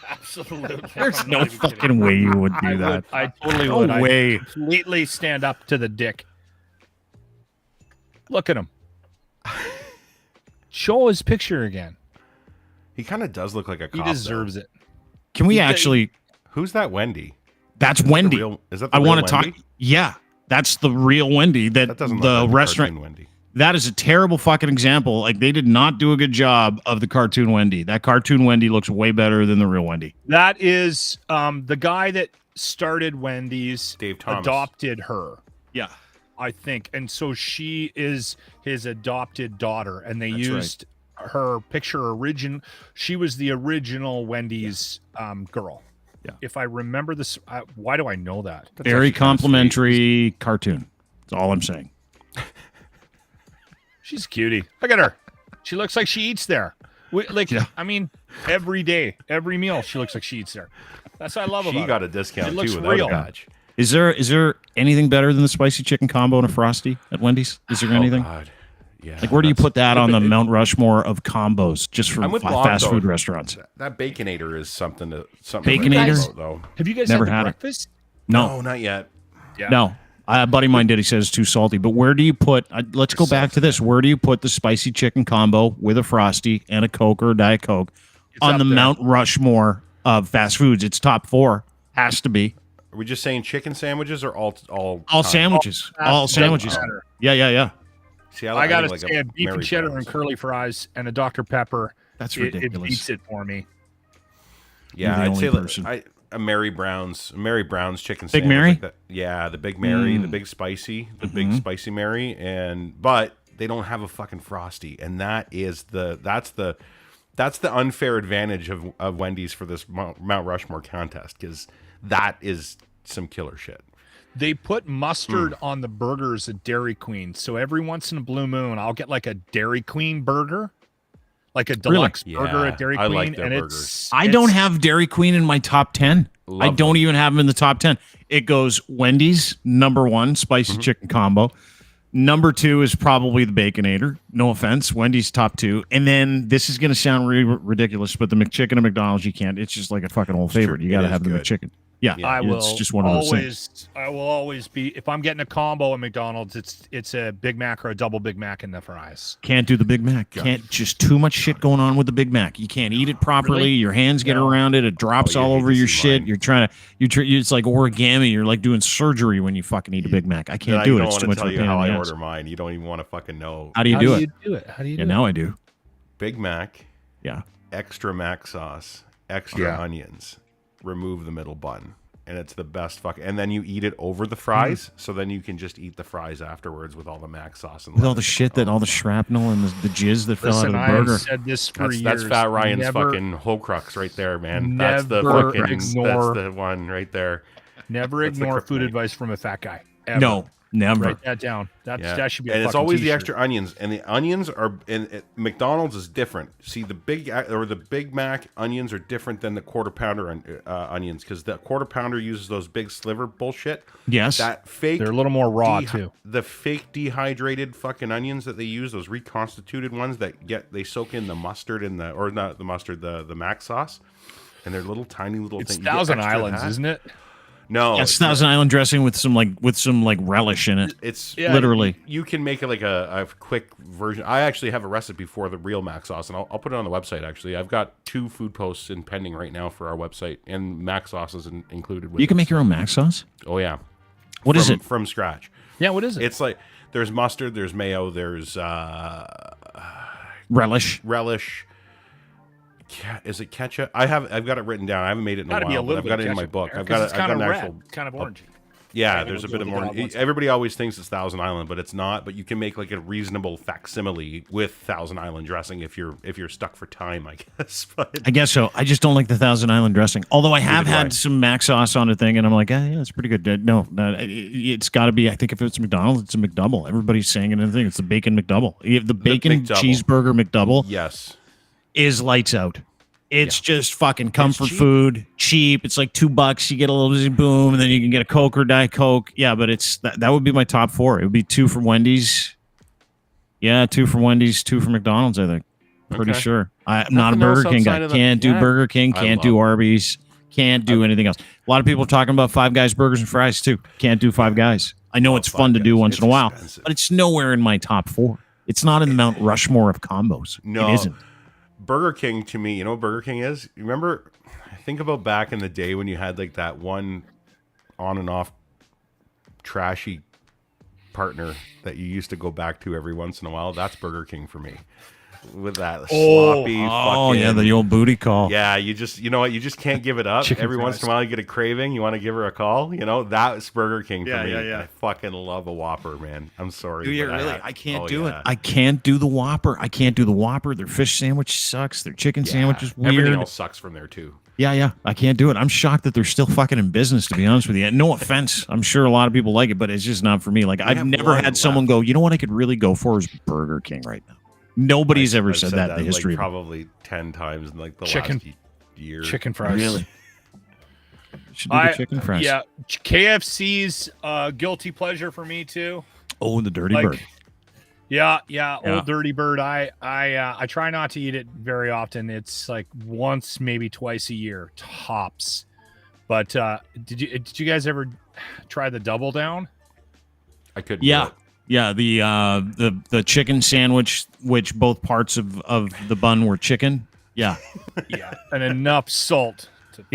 Absolutely. There's no fucking way you would do that. I totally would. No way. I'd completely stand up to the dick. Look at him. Show his picture again. He kind of does look like a cop. He deserves it. Can we actually? Who's that Wendy? That's Wendy. Is that the I real want to talk. Wendy? Yeah, that's the real Wendy. That doesn't the look like restaurant. cartoon Wendy. That is a terrible fucking example. Like, they did not do a good job of the cartoon Wendy. That cartoon Wendy looks way better than the real Wendy. That is the guy that started Wendy's. Dave Thomas adopted her. Yeah, I think, and so she is his adopted daughter, and they used her picture. She was the original Wendy's girl. Yeah, if I remember this, why do I know that? Very complimentary cartoon. That's all I'm saying. She's a cutie. Look at her. She looks like she eats there. I mean, every day, every meal, she looks like she eats there. That's what I love about her. She got a discount too without real. a badge. Is there anything better than the spicy chicken combo and a Frosty at Wendy's? Is there anything? God. Yeah. Like, where do you put that on the Mount Rushmore of combos just for fast food restaurants? That Baconator is something. Baconator? Though. Have you guys Never had had breakfast? No, not yet. Yeah. No. A buddy of mine did. He says it's too salty. But where do you put? Let's go back to this. Where do you put the spicy chicken combo with a Frosty and a Coke or a Diet Coke on the Mount Rushmore of fast foods? It's top 4. Has to be. Are we just saying chicken sandwiches or all sandwiches? All sandwiches. Yeah. See, I gotta say, a beef and cheddar and curly fries and a Dr. Pepper. That's ridiculous. It beats it for me. Yeah, I'd say a Mary Brown's chicken sandwich. Big Mary? Like that. Yeah, the Big Mary, the Big Spicy, big spicy Mary, but they don't have a fucking Frosty, and that's the unfair advantage of Wendy's for this Mount Rushmore contest, because that is some killer shit. They put mustard on the burgers at Dairy Queen, so every once in a blue moon, I'll get like a Dairy Queen burger. Like a deluxe burger at Dairy Queen. I like their and burgers. I don't have Dairy Queen in my top 10. I don't even have them in the top 10. It goes Wendy's, number 1, spicy chicken combo. Number 2 is probably the Baconator. No offense. Wendy's top 2. And then this is going to sound really ridiculous, but the McChicken at McDonald's, you can't. It's just like a fucking old favorite. You got to have the McChicken. Yeah, it's just one of those things. I will always be, if I'm getting a combo at McDonald's, it's a Big Mac or a double Big Mac and the fries. Can't do the Big Mac. Can't, just too much shit going on with the Big Mac. You can't eat it properly. Really? Your hands get around it. It drops all over your shit. You're trying to, it's like origami. You're like doing surgery when you fucking eat a Big Mac. I can't do it. It's too much of a pain in the ass. I order mine. You don't even want to fucking know. How do you do it? How do you do it? Now I do. Big Mac. Yeah. Extra Mac sauce. Extra onions. Remove the middle bun. And it's the best and then you eat it over the fries, so then you can just eat the fries afterwards with all the Mac sauce and with all the shit all the shrapnel and the jizz that fell out of the burger. I've said this for years. That's Fat Ryan's fucking Horcrux right there, man. That's the fucking that's the one right there. Never ignore food advice from a fat guy. Ever. No, Never. Write that down. That should be. And a it's always the t-shirt. extra onions, and the onions are. And McDonald's is different. See, the Big Mac onions are different than the quarter pounder onions, because the quarter pounder uses those big sliver bullshit. Yes, that fake. They're a little more raw too. The fake dehydrated fucking onions that they use, those reconstituted ones that they soak in the mustard or not the mustard, the mac sauce, and they're little tiny little It's things. Thousand Islands, isn't it? No, it's Thousand Island dressing with some relish in it. It's literally. You can make it like a quick version. I actually have a recipe for the real mac sauce, and I'll put it on the website. Actually, I've got 2 food posts in pending right now for our website, and mac sauce is included with. You can make your own mac sauce. Oh yeah. What is it from scratch? Yeah, what is it? It's like there's mustard, there's mayo, there's relish. Is it ketchup? I've got it written down. I haven't made it in a while, but I've got it in my book. I've got an actual. It's kind of orangey. Yeah, there's a bit of orange. Everybody always thinks it's Thousand Island, but it's not. But you can make like a reasonable facsimile with Thousand Island dressing if you're stuck for time, I guess. But I guess so. I just don't like the Thousand Island dressing. Although I have had some mac sauce on a thing, and I'm like, yeah, it's pretty good. No, it's got to be. I think if it's McDonald's, it's a McDouble. Everybody's saying it in the thing. It's the bacon McDouble. The bacon cheeseburger McDouble. Yes, is lights out. It's just fucking comfort food, cheap. It's like $2. You get a little boom, and then you can get a Coke or Diet Coke. Yeah, but it's that would be my top 4. It would be 2 from Wendy's. Yeah, 2 from Wendy's, 2 from McDonald's. I think. Pretty sure. I'm not a Burger King guy. Can't do Burger King. Can't do Arby's. Can't do anything else. A lot of people are talking about Five Guys burgers and fries too. Can't do Five Guys. I know it's fun to do once in a while, but it's nowhere in my top 4. It's not in the Mount Rushmore of combos. No. It isn't. Burger King, to me, you know what Burger King is? You remember, think about back in the day when you had like that one on and off trashy partner that you used to go back to every once in a while. That's Burger King for me. With that sloppy fucking, the old booty call. Yeah, you know what? You just can't give it up. Every once in a while you get a craving. You want to give her a call. You know, that's Burger King for me. Yeah. I fucking love a Whopper, man. I'm sorry. Do you really? I can't do it. I can't do the Whopper. Their fish sandwich sucks. Their chicken sandwich is weird. Everything else sucks from there too. Yeah. I can't do it. I'm shocked that they're still fucking in business, to be honest with you. No offense. I'm sure a lot of people like it, but it's just not for me. Like, I've never had someone go, you know what I could really go for is Burger King right now. Nobody's ever said that in the history. Like probably 10 times in like the last year. Chicken fries. Really? Should do the chicken fries. Yeah, KFC's guilty pleasure for me too. Oh, the Dirty Bird. Yeah, old Dirty Bird. I try not to eat it very often. It's like once, maybe twice a year, tops. But did you guys ever try the Double Down? I couldn't. Yeah. Yeah, the chicken sandwich, which both parts of the bun were chicken. Yeah. Yeah, and enough salt to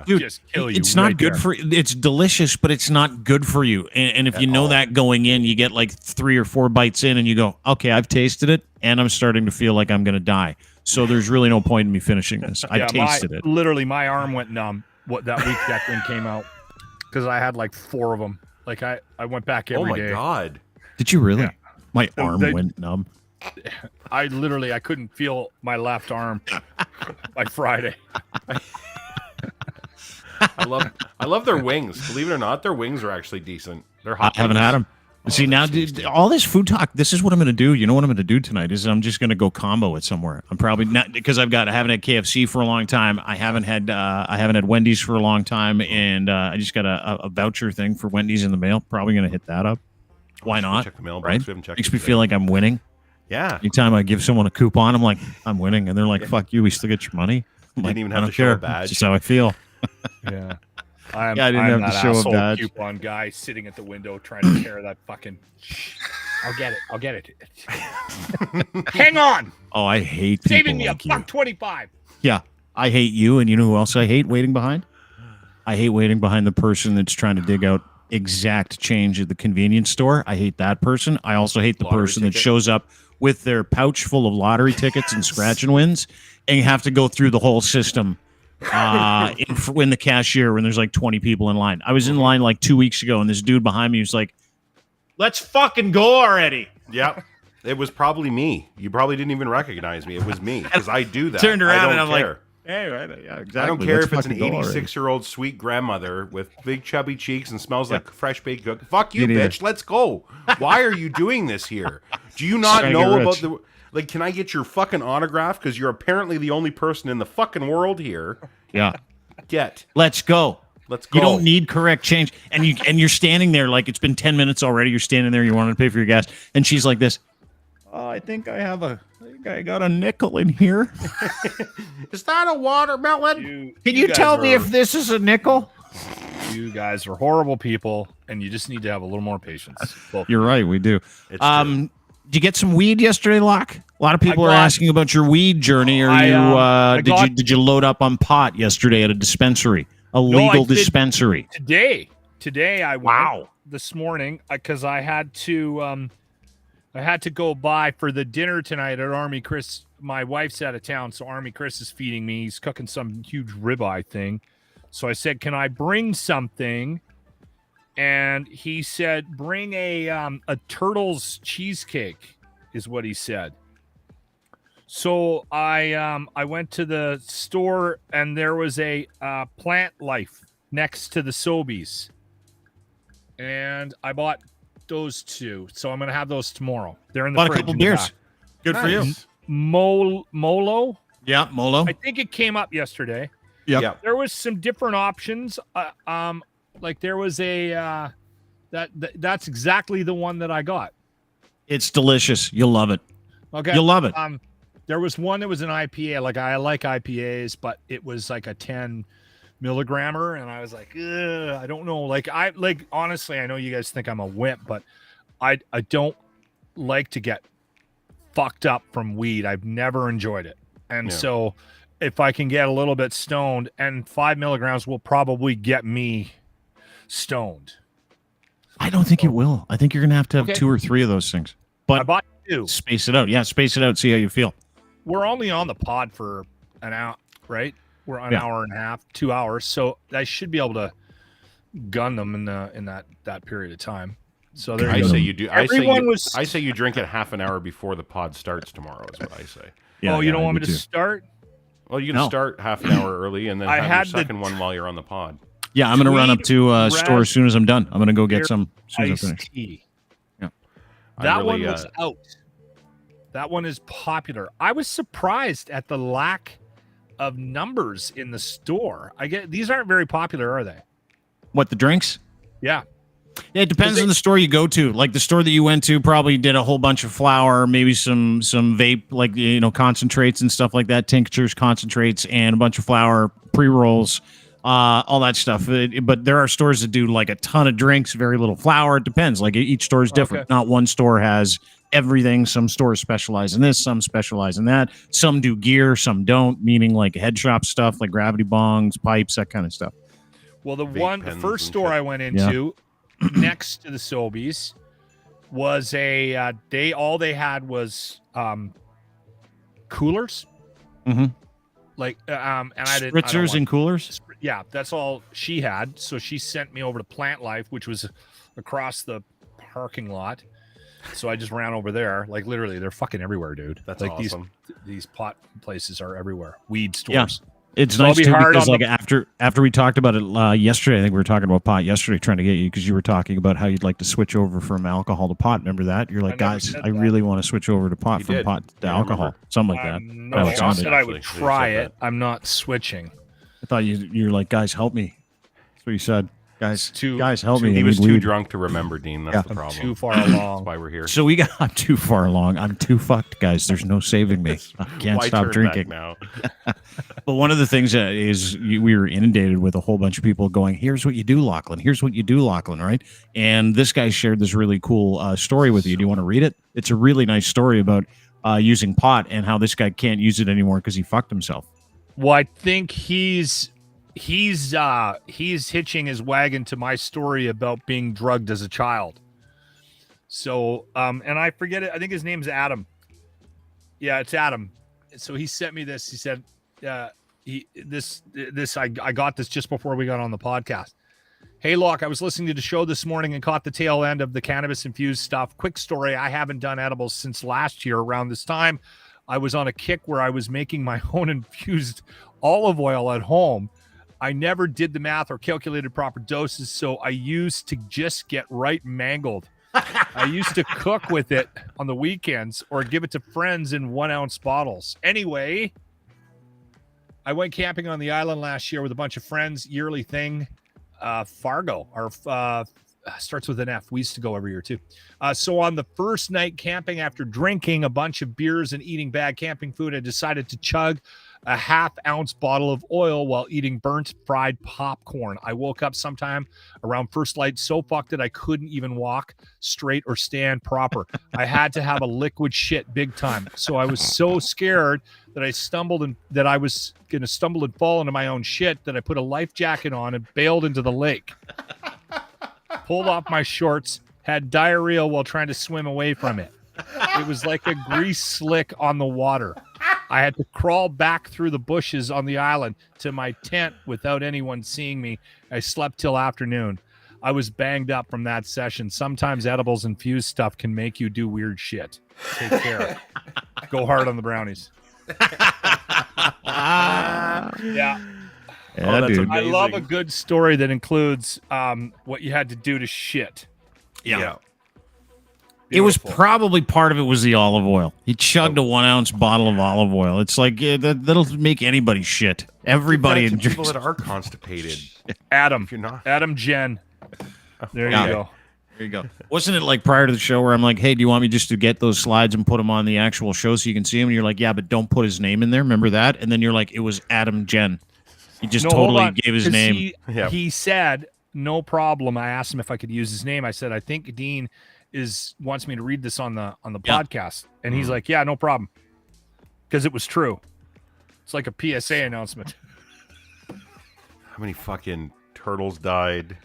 just kill you. It's not good for you. It's delicious, but it's not good for you. And if you know that going in, you get like 3 or 4 bites in and you go, okay, I've tasted it and I'm starting to feel like I'm going to die. So there's really no point in me finishing this. I tasted it. Literally, my arm went numb that week that thing came out because I had like 4 of them. Like I went back every day. Oh my God. Did you really? Yeah. My arm went numb. I couldn't feel my left arm by Friday. I love their wings. Believe it or not, their wings are actually decent. They're hot. I haven't had them. See, now, dude, all this food talk, this is what I'm going to do. You know what I'm going to do tonight is I'm just going to go combo it somewhere. I'm probably not, because I haven't had KFC for a long time. I haven't had Wendy's for a long time. And I just got a voucher thing for Wendy's in the mail. Probably going to hit that up. Why not? Check the mailbox. Right? We haven't checked Makes me feel like I'm winning. Yeah. Anytime I give someone a coupon, I'm like, I'm winning. And they're like, fuck you. We still get your money. I'm didn't like, even I have don't to show care. a badge. That's just how I feel. Yeah. I didn't have to show a badge. Coupon guy sitting at the window trying to tear that fucking. I'll get it. Hang on. Oh, I hate people saving me like $1.25. Yeah, I hate you, and you know who else I hate waiting behind? I hate waiting behind the person that's trying to dig out exact change at the convenience store. I hate that person. I also hate the person that shows up with their pouch full of lottery tickets and scratch and wins, and you have to go through the whole system. In the cashier when there's like 20 people in line. I was in line like 2 weeks ago and this dude behind me was like, let's fucking go already. Yep. It was probably me. You probably didn't even recognize me. It was me because I do that. Turned around and I'm like, Hey, right, yeah, exactly. I don't care Let's if it's an fucking go already. 86-year-old sweet grandmother with big chubby cheeks and smells like fresh baked cookies. Fuck you, Me neither. bitch. Let's go. Why are you doing this here? Do you not Trying to know get about rich. the... Like, can I get your fucking autograph? Because you're apparently the only person in the fucking world here. Yeah. Let's go. Let's go. You don't need correct change. And you're standing there like it's been 10 minutes already. You're standing there, you want to pay for your gas. And she's like this. Oh, I think I got a nickel in here. Is that a watermelon? Can you guys tell me are- if this is a nickel? You guys are horrible people, and you just need to have a little more patience. Both. You're right, we do. It's true. Did you get some weed yesterday, Locke? A lot of people are asking about your weed journey. Did you load up on pot yesterday at a dispensary, a legal did dispensary? Today I went this morning because I had to go by for the dinner tonight at Army Chris. My wife's out of town, so Army Chris is feeding me. He's cooking some huge ribeye thing. So I said, "Can I bring something?" And he said, "Bring a turtle's cheesecake," is what he said. So I went to the store and there was a Plant Life next to the Sobeys, and I bought those two. So I'm gonna have those tomorrow. They're in the Bought a fridge. couple in the beers. back. Good for you. Molo. Yeah, Molo. I think it came up yesterday. Yep. There was some different options. Like there was a that's exactly the one that I got. It's delicious. You'll love it. Okay. You'll love it. There was one that was an IPA. Like I like IPAs, but it was like a 10 milligrammer, and I was like, ugh, I don't know. Like honestly, I know you guys think I'm a wimp, but I don't like to get fucked up from weed. I've never enjoyed it, and so if I can get a little bit stoned, and 5 milligrams will probably get me stoned. I don't think it will. I think you're gonna have to have Okay. 2 or 3 of those things. But I bought 2. space it out. Yeah, space it out. See how you feel. We're only on the pod for an hour, right? We're on an Yeah. hour and a half, 2 hours, so I should be able to gun them in that period of time. So there I you go. say you do. Everyone was. I say you drink it half an hour before the pod starts tomorrow. Is what I say. Yeah, Oh, you yeah, don't I want me do to too. start? Well, you can No. start half an hour early and then I have your had the second one while you're on the pod. Yeah, I'm gonna run up to Tweed store as soon as I'm done. I'm gonna go get Raspberry some as soon as I Iced finish. tea. Yeah. That really, one was out. That one is popular. I was surprised at the lack of numbers in the store. I get these aren't very popular, are they? What, the drinks? Yeah. Yeah, it depends on the store you go to. Like the store that you went to probably did a whole bunch of flour, maybe some vape, like concentrates and stuff like that, tinctures, concentrates, and a bunch of flour, pre-rolls, all that stuff. But there are stores that do like a ton of drinks, very little flour. It depends. Like each store is different. Okay. Not one store has everything. Some stores specialize in this, some specialize in that. Some do gear, some don't. Meaning like head shop stuff, like gravity bongs, pipes, that kind of stuff. Well, the pens first and store shit. I went into next to the Sobeys was all they had was coolers. Mhm. Like and I didn't I don't Spritzers want- and coolers. Yeah, that's all she had. So she sent me over to Plant Life, which was across the parking lot. So I just ran over there. Like literally, they're fucking everywhere, dude. That's like awesome. These pot places are everywhere. Weed Yeah. stores. It's So I'll nice be too hard because on like after we talked about it yesterday, I think we were talking about pot yesterday, trying to get you because you were talking about how you'd like to switch over from alcohol to pot. Remember that? You're like, I never guys, said I that. really want to switch over to pot You from did. pot to I alcohol, remember. something like that. No, How it I sounded. said I would Actually, try you said it. I'm not switching. I thought you're like, guys, help me. That's what you said. Guys, Too- guys, help me. He I was need too weed. drunk to remember, Dean. That's Yeah. the I'm problem. too far That's along. why we're here. So I'm too far along. I'm too fucked, guys. There's no saving me. I can't Why stop turn back drinking. now. But one of the things that is we were inundated with a whole bunch of people going, here's what you do, Lachlan. Here's what you do, Lachlan, right? And this guy shared this really cool story with you. Do you want to read it? It's a really nice story about using pot and how this guy can't use it anymore because he fucked himself. Well, I think he's hitching his wagon to my story about being drugged as a child. So, and I forget it. I think his name's Adam. Yeah, it's Adam. So he sent me this. He said, I got this just before we got on the podcast. Hey, Locke, I was listening to the show this morning and caught the tail end of the cannabis infused stuff. Quick story. I haven't done edibles since last year around this time. I was on a kick where I was making my own infused olive oil at home. I never did the math or calculated proper doses, so I used to just get right mangled. I used to cook with it on the weekends or give it to friends in 1 ounce bottles. Anyway, I went camping on the island last year with a bunch of friends. Yearly thing, Fargo, or starts with an F. We used to go every year too. So on the first night camping, after drinking a bunch of beers and eating bad camping food, I decided to chug a 1/2 ounce bottle of oil while eating burnt fried popcorn. I woke up sometime around first light so fucked that I couldn't even walk straight or stand proper. I had to have a liquid shit big time. So I was so scared that I was going to stumble and fall into my own shit that I put a life jacket on and bailed into the lake. Pulled off my shorts, had diarrhea while trying to swim away from it. It was like a grease slick on the water. I had to crawl back through the bushes on the island to my tent without anyone seeing me. I slept till afternoon. I was banged up from that session. Sometimes edibles infused stuff can make you do weird shit. Take care. Go hard on the brownies. Yeah. Yeah, that's dude. amazing. I love a good story that includes what you had to do to shit. Yeah. It was Beautiful. probably part of it was the olive oil. He chugged a 1 ounce bottle of olive oil. It's like that'll make anybody shit. Everybody Give that to enjoys. people that are constipated. Adam. If you're not. Adam Jen. There Yeah. you go. There you go. Wasn't it like prior to the show where I'm like, hey, do you want me just to get those slides and put them on the actual show so you can see him? And you're like, yeah, but don't put his name in there. Remember that? And then you're like, it was Adam Jen. He just Hold totally on, gave his 'cause name. He said, no problem. I asked him if I could use his name. I said, I think Dean wants me to read this on the Yeah. podcast. And he's like, yeah, no problem. Because it was true. It's like a PSA announcement. How many fucking turtles died?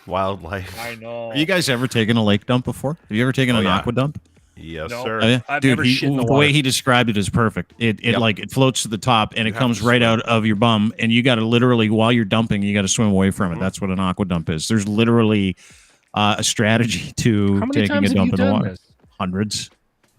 Wildlife. I know. Have you guys ever taken a lake dump before? Have you ever taken an yeah. aqua dump? Yes, No. sir. Oh, yeah? I've Dude, never shit in the the way water. he described it is perfect. It Yep. like it floats to the top and it have comes to right swim. out of your bum, and you got to literally while you're dumping, you got to swim away from it. That's what an aqua dump is. There's literally a strategy to How many taking times a have dump you in the done water. this? Hundreds.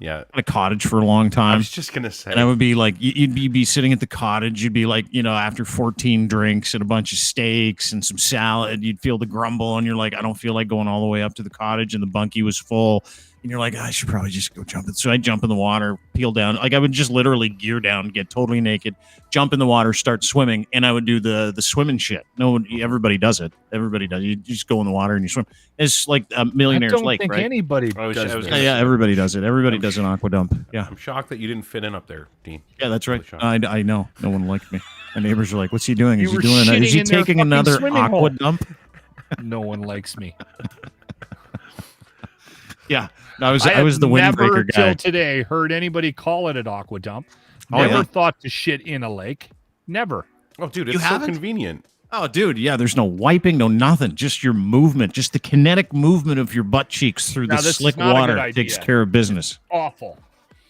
Yeah. At a cottage for a long I time. was just gonna say. And I would be like, you'd be sitting at the cottage. You'd be like, after 14 drinks and a bunch of steaks and some salad, you'd feel the grumble. And you're like, I don't feel like going all the way up to the cottage. And the bunkie was full. And you're like, I should probably just go jump. So I jump in the water, peel down. Like I would just literally gear down, get totally naked, jump in the water, start swimming. And I would do the swimming shit. No, everybody does it. Everybody does. You just go in the water and you swim. It's like a I millionaire's don't lake, think right? anybody I was does gonna this. say- Yeah, everybody does it. Everybody does an aqua dump. Yeah. I'm shocked that you didn't fit in up there, Dean. Yeah, that's right. Really shocked. I know. No one liked me. My neighbors are like, "What's he doing? You Is he were doing? Is shitting he in their taking fucking another swimming aqua hole." dump?" No one likes me. Yeah, I was have the never windbreaker guy. till today heard anybody call it an aqua dump. Oh, Never yeah. thought to shit in a lake. Never. Oh, dude, You it's so haven't? convenient. Oh, dude, yeah. There's no wiping, no nothing. Just your movement, just the kinetic movement of your butt cheeks through Now, the this is slick not a good water idea. takes care of business. Awful.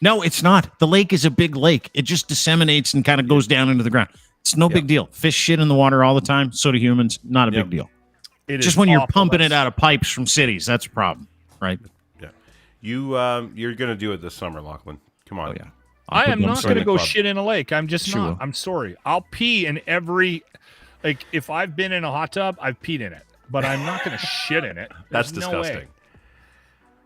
No, it's not. The lake is a big lake. It just disseminates and kind of goes down into the ground. It's no big deal. Fish shit in the water all the time. So do humans. Not a big deal. It Just is when you're awful. pumping it That's- out of pipes from cities, that's a problem, right? Yeah. You're gonna do it this summer, Lachlan. Come on. Oh yeah. I am not going to go club. shit in a lake. I'm just Sure not. will. I'm sorry. I'll pee in every, like, if I've been in a hot tub, I've peed in it, but I'm not going to shit in it. That's There's no way. disgusting.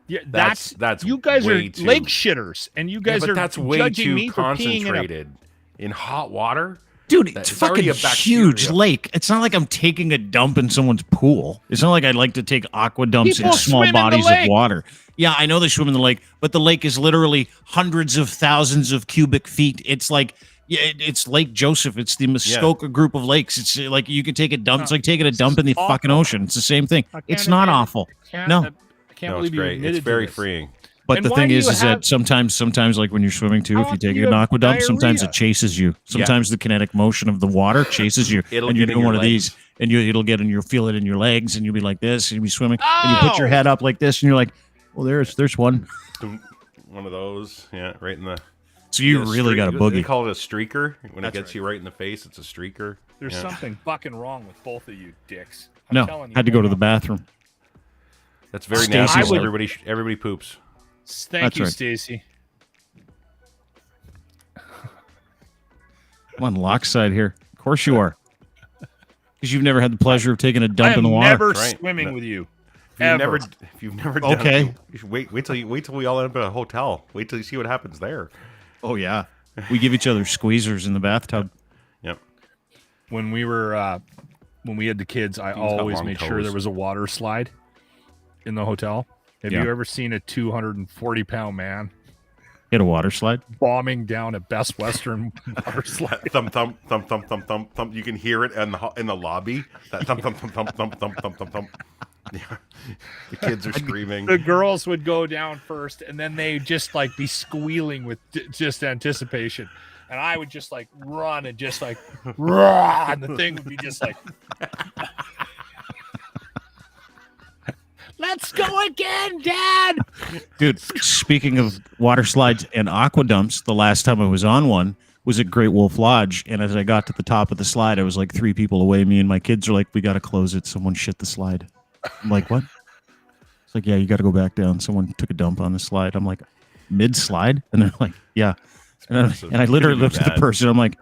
Yeah, That's you guys are way too- lake shitters, and you guys but are that's way judging too me for peeing in a. concentrated in hot water. Dude, It's it's already fucking a huge bacteria. lake. It's not like I'm taking a dump in someone's pool. It's not like I'd like to take aqua dumps People in small swim in the bodies of lake. water. Yeah, I know they swim in the lake, but the lake is literally hundreds of thousands of cubic feet. It's like, it's Lake Joseph. It's the Muskoka group of lakes. It's like you could take a dump. It's like taking a dump in the awful. fucking ocean. It's the same thing. I can't It's not imagine. awful. Can't- No. I can't No, believe it's you great. admitted It's to very this. freeing. But And the why thing do is you that have- sometimes like when you're swimming too, if How you take do you an have aqua dump, sometimes diarrhea? it chases you. Sometimes the kinetic motion of the water chases you, It'll and you're get in doing your one of legs. these, and you'll get in, you'll feel it in your legs, and you'll be like this, and you'll be swimming, and you put your Ow! head up like this, and you're like, well, there's one. One of those, yeah, right in the. So you the really streak- got a They boogie. call it a streaker. When That's it gets you right in the face, it's a streaker. There's Yeah. something fucking wrong with both of you dicks. I'm No, telling you had to go right to the now. bathroom. That's very Stacey natural. would- Everybody poops. Thank That's you, right. Stacy. I'm on Locke's side here. Of course you are. Because you've never had the pleasure of taking a dump in the water. Never Right. swimming No. with you. If you've never done Okay. it, you should wait till we all end up at a hotel. Wait till you see what happens there. Oh, yeah. We give each other squeezers in the bathtub. Yep. When we were when we had the kids, I Dean's got always long made sure toes. there was a water slide in the hotel. Have Yeah. you ever seen a 240-pound man Hit a water slide. bombing down a Best Western water slide? Thump thump thump thump thump thump thump. You can hear it in the lobby. That thump thump thump thump thump thump thump thump thump. Yeah. The kids are screaming. The girls would go down first, and then they just like be squealing with just anticipation. And I would just like run and just like, rah, and the thing would be just like, let's go again, Dad. Dude, speaking of water slides and aqua dumps, the last time I was on one was at Great Wolf Lodge. And as I got to the top of the slide, I was like 3 people away. Me and my kids are like, we got to close it. Someone shit the slide. I'm like, what? It's like, yeah, you got to go back down. Someone took a dump on the slide. I'm like, mid slide? And they're like, yeah. And I literally looked at the person. I'm like,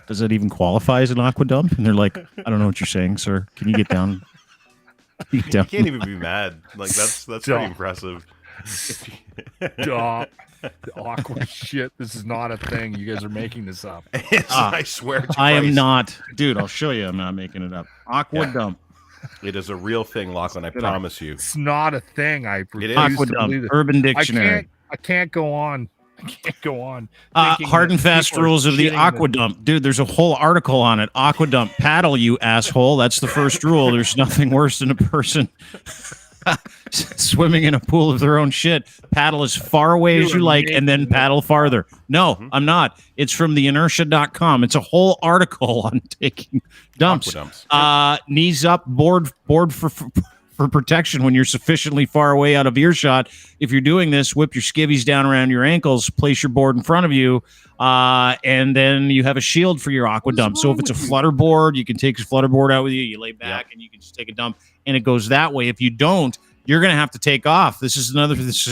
does that even qualify as an aqua dump? And they're like, I don't know what you're saying, sir. Can you get down? You can't even be mad. Like that's pretty impressive. Stop. The awkward shit. This is not a thing. You guys are making this up. I swear to I am Christ. not. Dude, I'll show you. I'm not making it up. Aqua dump. It is a real thing, Lachlan. I promise you. It's not a thing. I refuse Aqua to dump. believe it. Urban Dictionary. I can't go on. I can't go on. thinking Hard that and fast people are rules of the shitting aqua dump. Dude, there's a whole article on it. Aqua dump. Paddle, you asshole. That's the first rule. There's nothing worse than a person swimming in a pool of their own shit. Paddle as far away as you like and then paddle farther. No, I'm not. It's from the inertia.com. It's a whole article on taking dumps. Aqua dumps. Knees up, board for protection when you're sufficiently far away out of earshot. If you're doing this, whip your skivvies down around your ankles, place your board in front of you, and then you have a shield for your aqua dump. So if it's a flutter board, you can take a flutter board out with you, you lay back, and you can just take a dump, and it goes that way. If you don't, you're going to have to take off. This is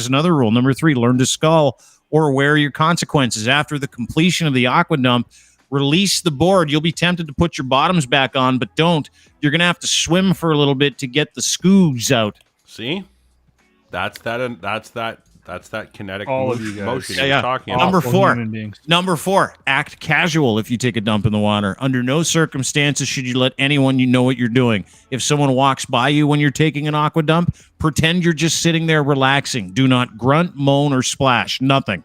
another rule. Number 3, learn to scull or wear your consequences. After the completion of the aqua dump, release the board. You'll be tempted to put your bottoms back on, but don't. You're going to have to swim for a little bit to get the scoogs out. See? That's that kinetic All of you guys. motion Yeah, you're yeah. talking Number about. Awful human beings. Number 4, act casual if you take a dump in the water. Under no circumstances should you let anyone you know what you're doing. If someone walks by you when you're taking an aqua dump, pretend you're just sitting there relaxing. Do not grunt, moan, or splash. Nothing.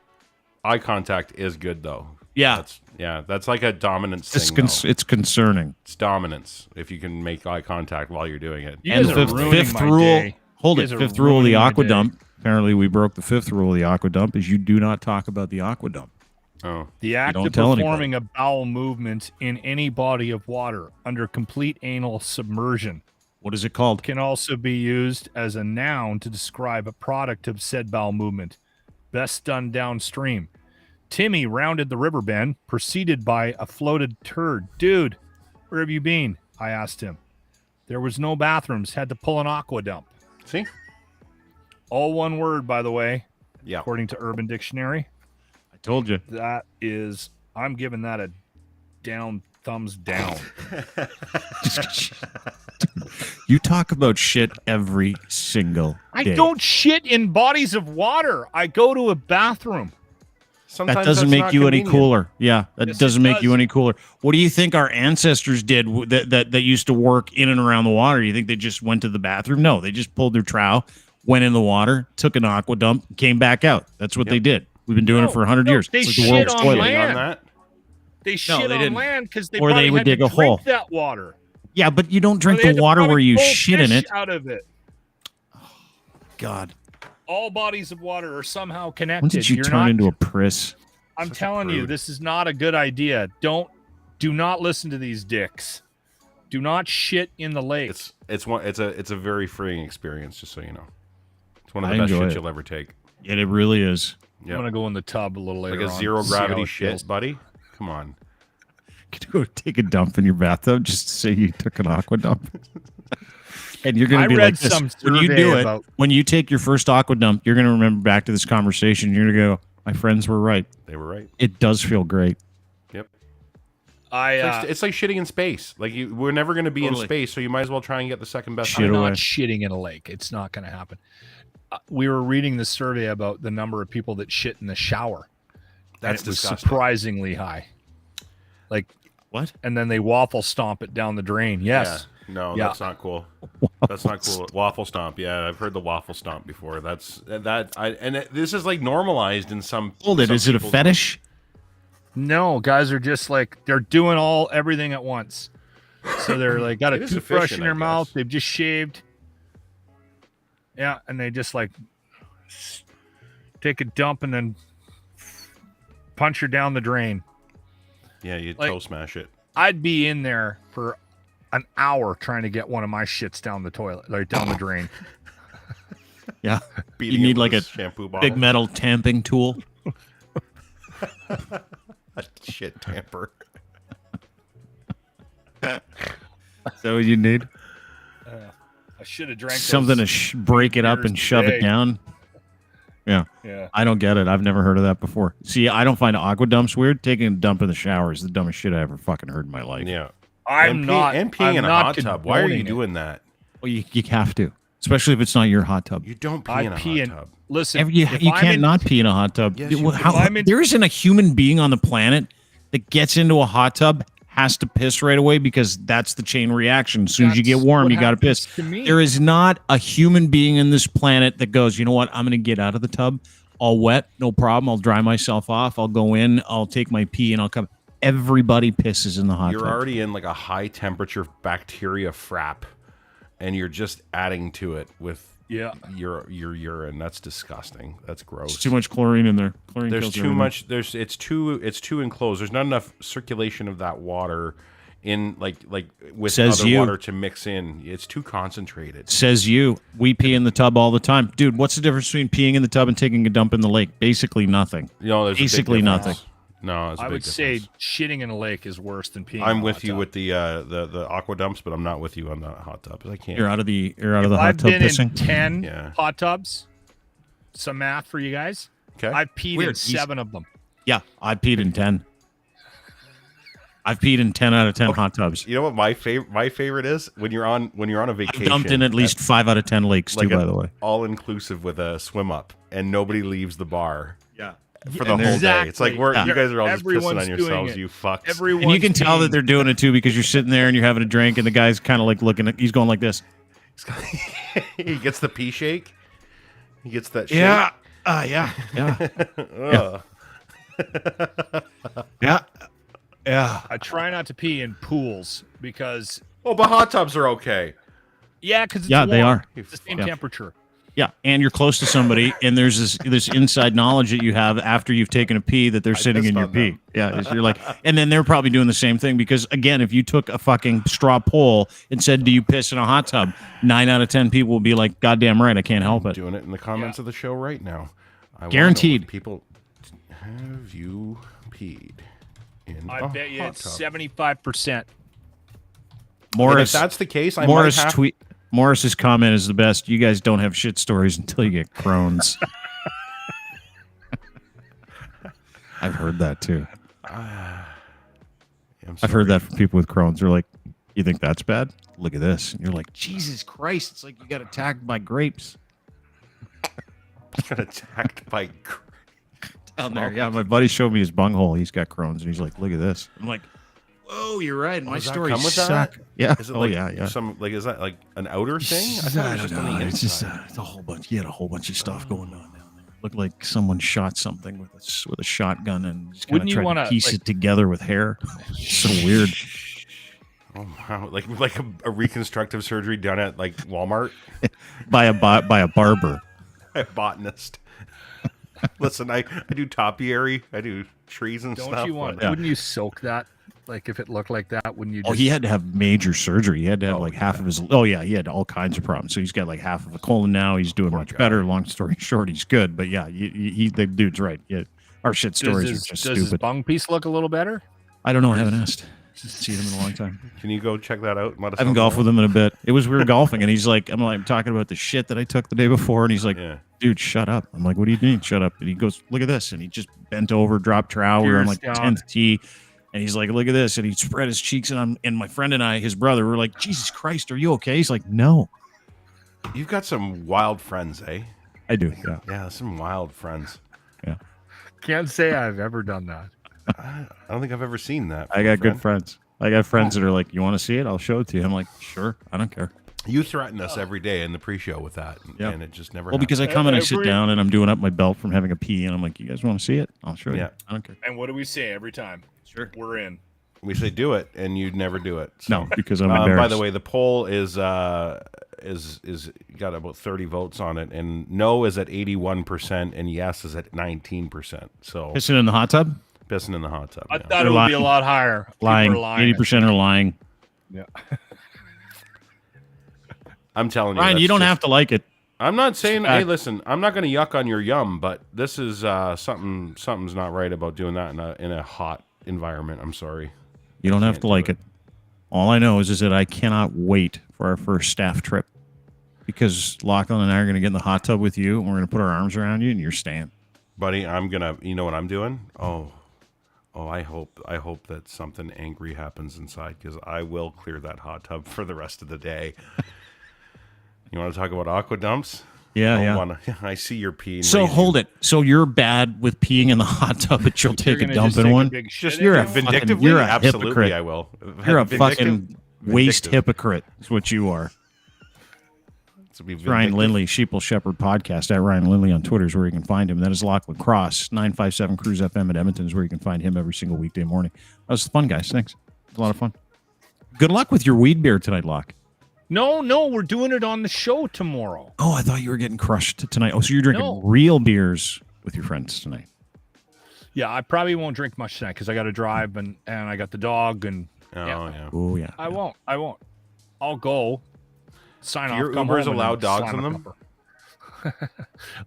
Eye contact is good though. Yeah. That's like a dominance thing. though. It's concerning. It's dominance if you can make eye contact while you're doing it. You And guys are the ruining fifth my rule, day. hold You it, guys are fifth rule of the ruining my aqua day. dump. Apparently we broke the 5th rule of the aqua dump is you do not talk about the aqua dump. Oh, The act don't of tell performing a bowel movement in any body of water under complete anal submersion What is it called? can also be used as a noun to describe a product of said bowel movement, best done downstream. Timmy rounded the river bend, preceded by a floated turd. Dude, where have you been? I asked him. There was no bathrooms, had to pull an aqua dump. see? All one word, by the way, Yeah. according to Urban Dictionary. I told you. That is, I'm giving that a thumbs down. You talk about shit every single I day. don't shit in bodies of water. I go to a bathroom. Sometimes That doesn't that's make not you any convenient. cooler. Yeah, that Yes, it doesn't make you does. any cooler. What do you think our ancestors did that used to work in and around the water? You think they just went to the bathroom? No, they just pulled their trowel, went in the water, took an aqua dump, came back out. That's what they did. We've been doing it for 100 years. They It's like the shit world's on toilet. land. On that? They shit they on didn't. land because they Or probably they would had to dig a drink hole. that water. Yeah, but you don't Or drink they had the to water probably where you pull shit in fish it. out of it. God, All bodies of water are somehow when connected. did you You're turn not, into a priss? I'm Such a telling you, prude. this is not a good idea. Do not listen to these dicks. Do not shit in the lake. It's a very freeing experience, just so you know. It's one of I the best enjoy shits it. you'll ever take. Yeah, it really is. I'm Yeah. gonna go in the tub a little later. Like a on, zero see how gravity it shit, feels. buddy. Come on. Could you go take a dump in your bathtub just to say you took an aqua dump? And you're going I to be read like this. some When you survey do it, about- when you take your first aqua dump, you're going to remember back to this conversation. You're going to go, my friends were right. They were right. It does feel great. Yep. It's like shitting in space. Like we're never going to be Totally. in space, so you might as well try and get the second best. I'm Shit not away. shitting in a lake. It's not going to happen. We were reading the survey about the number of people that shit in the shower. That's and it was disgusting. surprisingly high. Like What? and then they waffle stomp it down the drain. Yes. Yeah. No, Yeah. that's not cool. That's not cool. Waffle stomp. Yeah, I've heard the waffle stomp before. This is like normalized in some. Hold it. some Is it a people's- fetish? No, guys are just like they're doing everything at once. So they're like got a It is toothbrush efficient, in their I mouth. guess. They've just shaved. Yeah, and they just like take a dump and then punch her down the drain. Yeah, you Like- toe smash it. I'd be in there for an hour trying to get one of my shits down the toilet, like down the drain. Yeah. Beating You it need with like a shampoo bottle. big metal tamping tool. A shit tamper. Is that what you need? I should have drank Something to break it up beers and shove today. it down. Yeah. Yeah. I don't get it. I've never heard of that before. See, I don't find aqua dumps weird. Taking a dump in the shower is the dumbest shit I ever fucking heard in my life. Yeah. I'm not. And peeing I'm in a not hot tub. Why are you condoning it. doing that? Well, you have to, especially if it's not your hot tub. You don't pee I in a pee hot in. tub. Listen, You if I'm can't in- not pee in a hot tub. Yes, you Well, can. how- If I'm in- there isn't a human being on the planet that gets into a hot tub, has to piss right away because that's the chain reaction. As soon as you get That's warm, what you got to happens piss. to me. There is not a human being in this planet that goes, you know what? I'm going to get out of the tub. All wet, no problem. I'll dry myself off. I'll go in. I'll take my pee and I'll come. Everybody pisses in the hot You're tub. already in like a high temperature bacteria frap, and you're just adding to it with your urine. That's disgusting. That's gross. There's too much chlorine in there. Chlorine There's kills too everything. much. It's too enclosed. There's not enough circulation of that water in like with Says other you. water to mix in. It's too concentrated. Says you. We pee in the tub all the time. Dude, what's the difference between peeing in the tub and taking a dump in the lake? Basically nothing. You know, there's a big Basically difference. nothing. No, it's a I big would say difference. shitting in a lake is worse than peeing. I'm in a with hot you tub. with the aqua dumps, but I'm not with you on the hot tubs. I can't. You're out of the hot I've tub been pissing. in 10 Yeah. hot tubs. Some math for you guys. Okay. I've peed in Weird. 7 of them. Yeah, I peed in 10. I've peed in 10 out of 10 hot tubs. You know what my favorite is when you're on a I've vacation. dumped in at least 5 out of 10 lakes too, by the way. all inclusive with a swim up, and nobody leaves the bar Yeah. for the whole day. It's like Exactly. you guys are all just pissing Everyone's on doing yourselves. it. You fucks. Everyone. And you can tell that they're doing it too because you're sitting there and you're having a drink and the guy's kind of like looking at, he's going like this. He gets the pee shake. He gets that. Shake. Yeah. Yeah. Ugh. Yeah. Yeah. I try not to pee in pools because Oh, but hot tubs are okay. because Yeah, they are. It's the same Yeah. temperature. Yeah, and you're close to somebody, and there's this inside knowledge that you have after you've taken a pee that they're sitting in pissed your on pee. them. Yeah, you're like, and then they're probably doing the same thing because again, if you took a fucking straw poll and said, "Do you piss in a hot tub?" 9 out of 10 people will be like, "Goddamn right, I can't help it." Doing it in the comments of the show right now. I wanna know Guaranteed. what people, have you peed in I a bet you hot it's tub? 75%. And if Morris, that's the case, I Morris might have. tweet. Morris's comment is the best. You guys don't have shit stories until you get Crohn's. I've heard that too. I'm I've heard that from people with Crohn's. They're like, "You think that's bad? Look at this." And you're like, "Jesus Christ! It's like you got attacked by grapes." got attacked by. Down there. Yeah, my buddy showed me his bunghole. He's got Crohn's, and he's like, "Look at this." I'm like, "Whoa, you're right. My does that stories come with suck." that? Yeah. Is it Oh like yeah. some like is that like an outer thing? I thought it I was don't just on know. the It's just inside. it's a whole bunch. He had a whole bunch of stuff going on down there. Looked like someone shot something with a shotgun and just kind Wouldn't of you tried wanna, to piece like- it together with hair. So weird. Oh wow! Like a reconstructive surgery done at like Walmart by a barber. a botanist. Listen, I do topiary, I do trees and Don't stuff. you want? but- Wouldn't you soak that? Like if it looked like that, wouldn't you? Oh, Just, he had to have major surgery. He had to have like half of his. Oh yeah, he had all kinds of problems. So he's got like half of a colon now. He's doing much better. Long story short, he's good. But yeah, the dude's right. Yeah, our shit stories are just does his stupid. bung piece look a little better? I don't know. I haven't asked. Seen him in a long time. Can you go check that out? I haven't golfed with him in a bit. It was we were golfing, and he's like, I'm talking about the shit that I took the day before, and he's like, Yeah. dude, shut up. I'm like, what do you mean, shut up? And he goes, look at this, and he just bent over, dropped trowel. We were on like Tears down. 10th tee. And he's like, look at this. And he spread his cheeks. And my friend and I, his brother, were like, Jesus Christ, are you okay? He's like, no. You've got some wild friends, eh? I do. Yeah. Yeah, some wild friends. Yeah. Can't say I've ever done that. I don't think I've ever seen that. I got good friends. I got friends that are like, you want to see it? I'll show it to you. I'm like, sure. I don't care. You threaten us every day in the pre-show with that, and it just never. Well, because I come and I sit down and I'm doing up my belt from having a pee, and I'm like, you guys want to see it? I'll show you. I don't care. And what do we say every time? Sure. We're in. We say do it, and you never do it. So. No, because I'm embarrassed. By the way, the poll is got about 30 votes on it, and no is at 81%, and yes is at 19%. So pissing in the hot tub. Pissing in the hot tub. I thought it would be a lot higher. Lying. 80% are lying. Yeah. I'm telling you, Ryan, you don't have to like it. I'm not saying. Hey, listen, I'm not going to yuck on your yum, but this is something's not right about doing that in a hot environment. I'm sorry. You don't have to like it. All I know is that I cannot wait for our first staff trip, because Lachlan and I are going to get in the hot tub with you, and we're going to put our arms around you, and you're staying. Buddy, I'm gonna. You know what I'm doing? Oh, I hope that something angry happens inside, because I will clear that hot tub for the rest of the day. You want to talk about aqua dumps? Yeah. I see your pee. So hold it. So you're bad with peeing in the hot tub, but you'll take a dump in one? You're a vindictively? You're a absolutely, hypocrite. I will. You're a fucking waste hypocrite. Is what you are. Ryan Lindley, Sheeple Shepherd Podcast, at Ryan Lindley on Twitter is where you can find him. That is Lachlan Cross, 957 Cruise FM at Edmonton is where you can find him every single weekday morning. That was fun, guys. Thanks. It was a lot of fun. Good luck with your weed beer tonight, Lach. No, we're doing it on the show tomorrow. Oh, I thought you were getting crushed tonight. Oh, so you're drinking real beers with your friends tonight. Yeah, I probably won't drink much tonight because I got to drive and I got the dog and Oh yeah. I won't. I'll go sign off. Your Ubers allow dogs in them?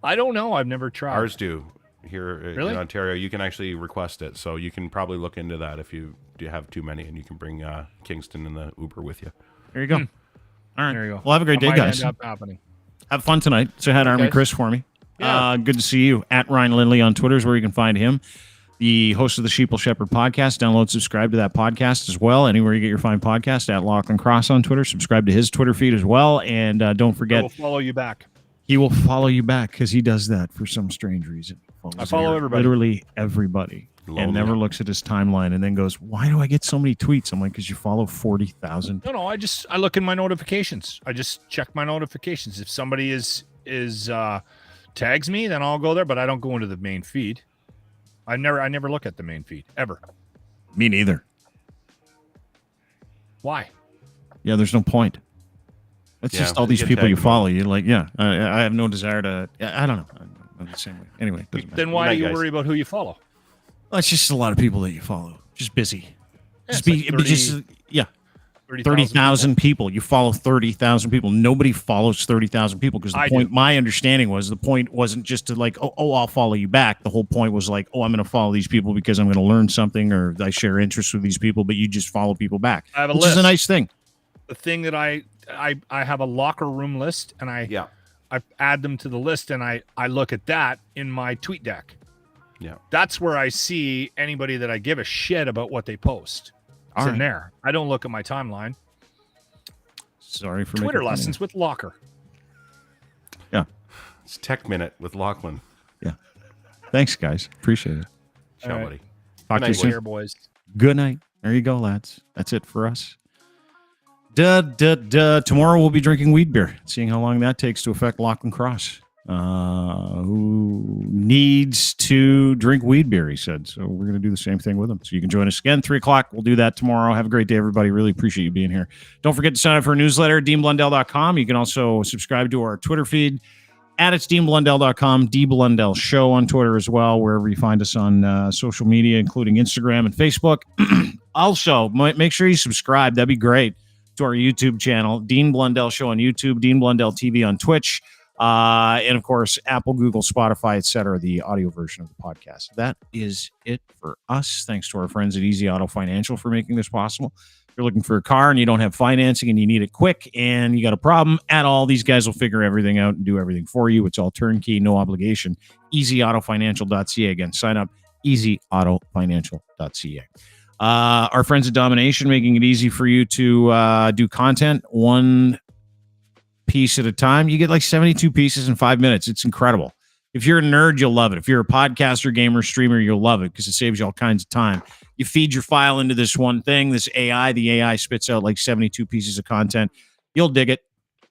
I don't know. I've never tried. Ours do here in Ontario. You can actually request it, so you can probably look into that if you do have too many, and you can bring Kingston in the Uber with you. There you go. All right. There you go. Well, have a great day, guys. End up happening. Have fun tonight. Say hi to Army Chris for me. Yeah. Good to see you. At Ryan Lindley on Twitter is where you can find him. The host of the Sheeple Shepherd Podcast. Download, subscribe to that podcast as well. Anywhere you get your fine podcast. At Lachlan Cross on Twitter. Subscribe to his Twitter feed as well. And don't forget, I will follow you back. He will follow you back because he does that for some strange reason. I follow everybody. Literally everybody. And never looks at his timeline and then goes, why do I get so many tweets? I'm like, because you follow 40,000. No, I look in my notifications. I just check my notifications. If somebody is tags me, then I'll go there, but I don't go into the main feed. I never look at the main feed ever. Me neither. Why? Yeah, there's no point. It's just all these people you follow. You're like, I have no desire to. I don't know. I'm the same way. Anyway, it doesn't matter. Then why do you worry about who you follow? Well, it's just a lot of people that you follow. Just busy. Yeah, just be, like 30,000 people. You follow 30,000 people. Nobody follows 30,000 people because my understanding was the point wasn't just to like, I'll follow you back. The whole point was like, I'm going to follow these people because I'm going to learn something or I share interests with these people, but you just follow people back. I have a which list. is a nice thing. The thing that I have a locker room list and I add them to the list and I look at that in my tweet deck. Yeah. That's where I see anybody that I give a shit about what they post. It's in there. I don't look at my timeline. Sorry for Twitter lessons with Locker. Yeah. It's Tech Minute with Lachlan. Yeah. Thanks, guys. Appreciate it. Ciao, buddy. Talk to you soon. Boys. Good night. There you go, lads. That's it for us. Tomorrow we'll be drinking weed beer, seeing how long that takes to affect Lachlan Cross, who needs to drink weed beer, he said. So we're going to do the same thing with him. So you can join us again, 3 o'clock. We'll do that tomorrow. Have a great day, everybody. Really appreciate you being here. Don't forget to sign up for a newsletter, DeanBlundell.com. You can also subscribe to our Twitter feed at it's DeanBlundell.com, D Blundell Show on Twitter as well, wherever you find us on social media, including Instagram and Facebook. Also, make sure you subscribe. That'd be great. To our YouTube channel, Dean Blundell Show on YouTube, Dean Blundell TV on Twitch, and of course, Apple, Google, Spotify, etc., the audio version of the podcast. That is it for us. Thanks to our friends at Easy Auto Financial for making this possible. If you're looking for a car and you don't have financing and you need it quick and you got a problem at all, these guys will figure everything out and do everything for you. It's all turnkey, no obligation. EasyAutoFinancial.ca. Again, sign up, EasyAutoFinancial.ca. Our friends at Domination, making it easy for you to do content one piece at a time. You get like 72 pieces in 5 minutes. It's incredible. If you're a nerd, you'll love it. If you're a podcaster, gamer, streamer, you'll love it because it saves you all kinds of time. You feed your file into this one thing, this AI. The AI spits out like 72 pieces of content. You'll dig it.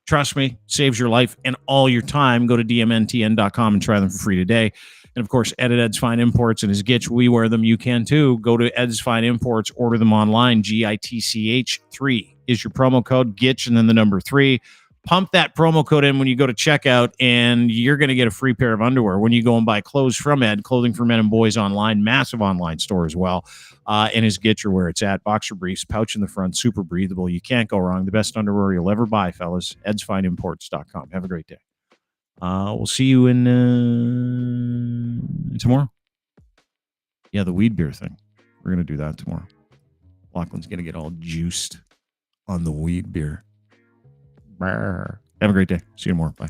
Trust me, saves your life and all your time. Go to dmntn.com and try them for free today. And of course, Ed's Fine Imports and his Gitch, we wear them. You can too. Go to Ed's Fine Imports, order them online. GITCH 3 is your promo code, Gitch, and then the number 3. Pump that promo code in when you go to checkout, and you're going to get a free pair of underwear when you go and buy clothes from Ed, clothing for men and boys online, massive online store as well. And his Gitcher where it's at, boxer briefs, pouch in the front, super breathable. You can't go wrong. The best underwear you'll ever buy, fellas. edsfineimports.com. Have a great day. We'll see you in tomorrow. Yeah, the weed beer thing. We're going to do that tomorrow. Lachlan's going to get all juiced on the weed beer. Have a great day. See you tomorrow. Bye.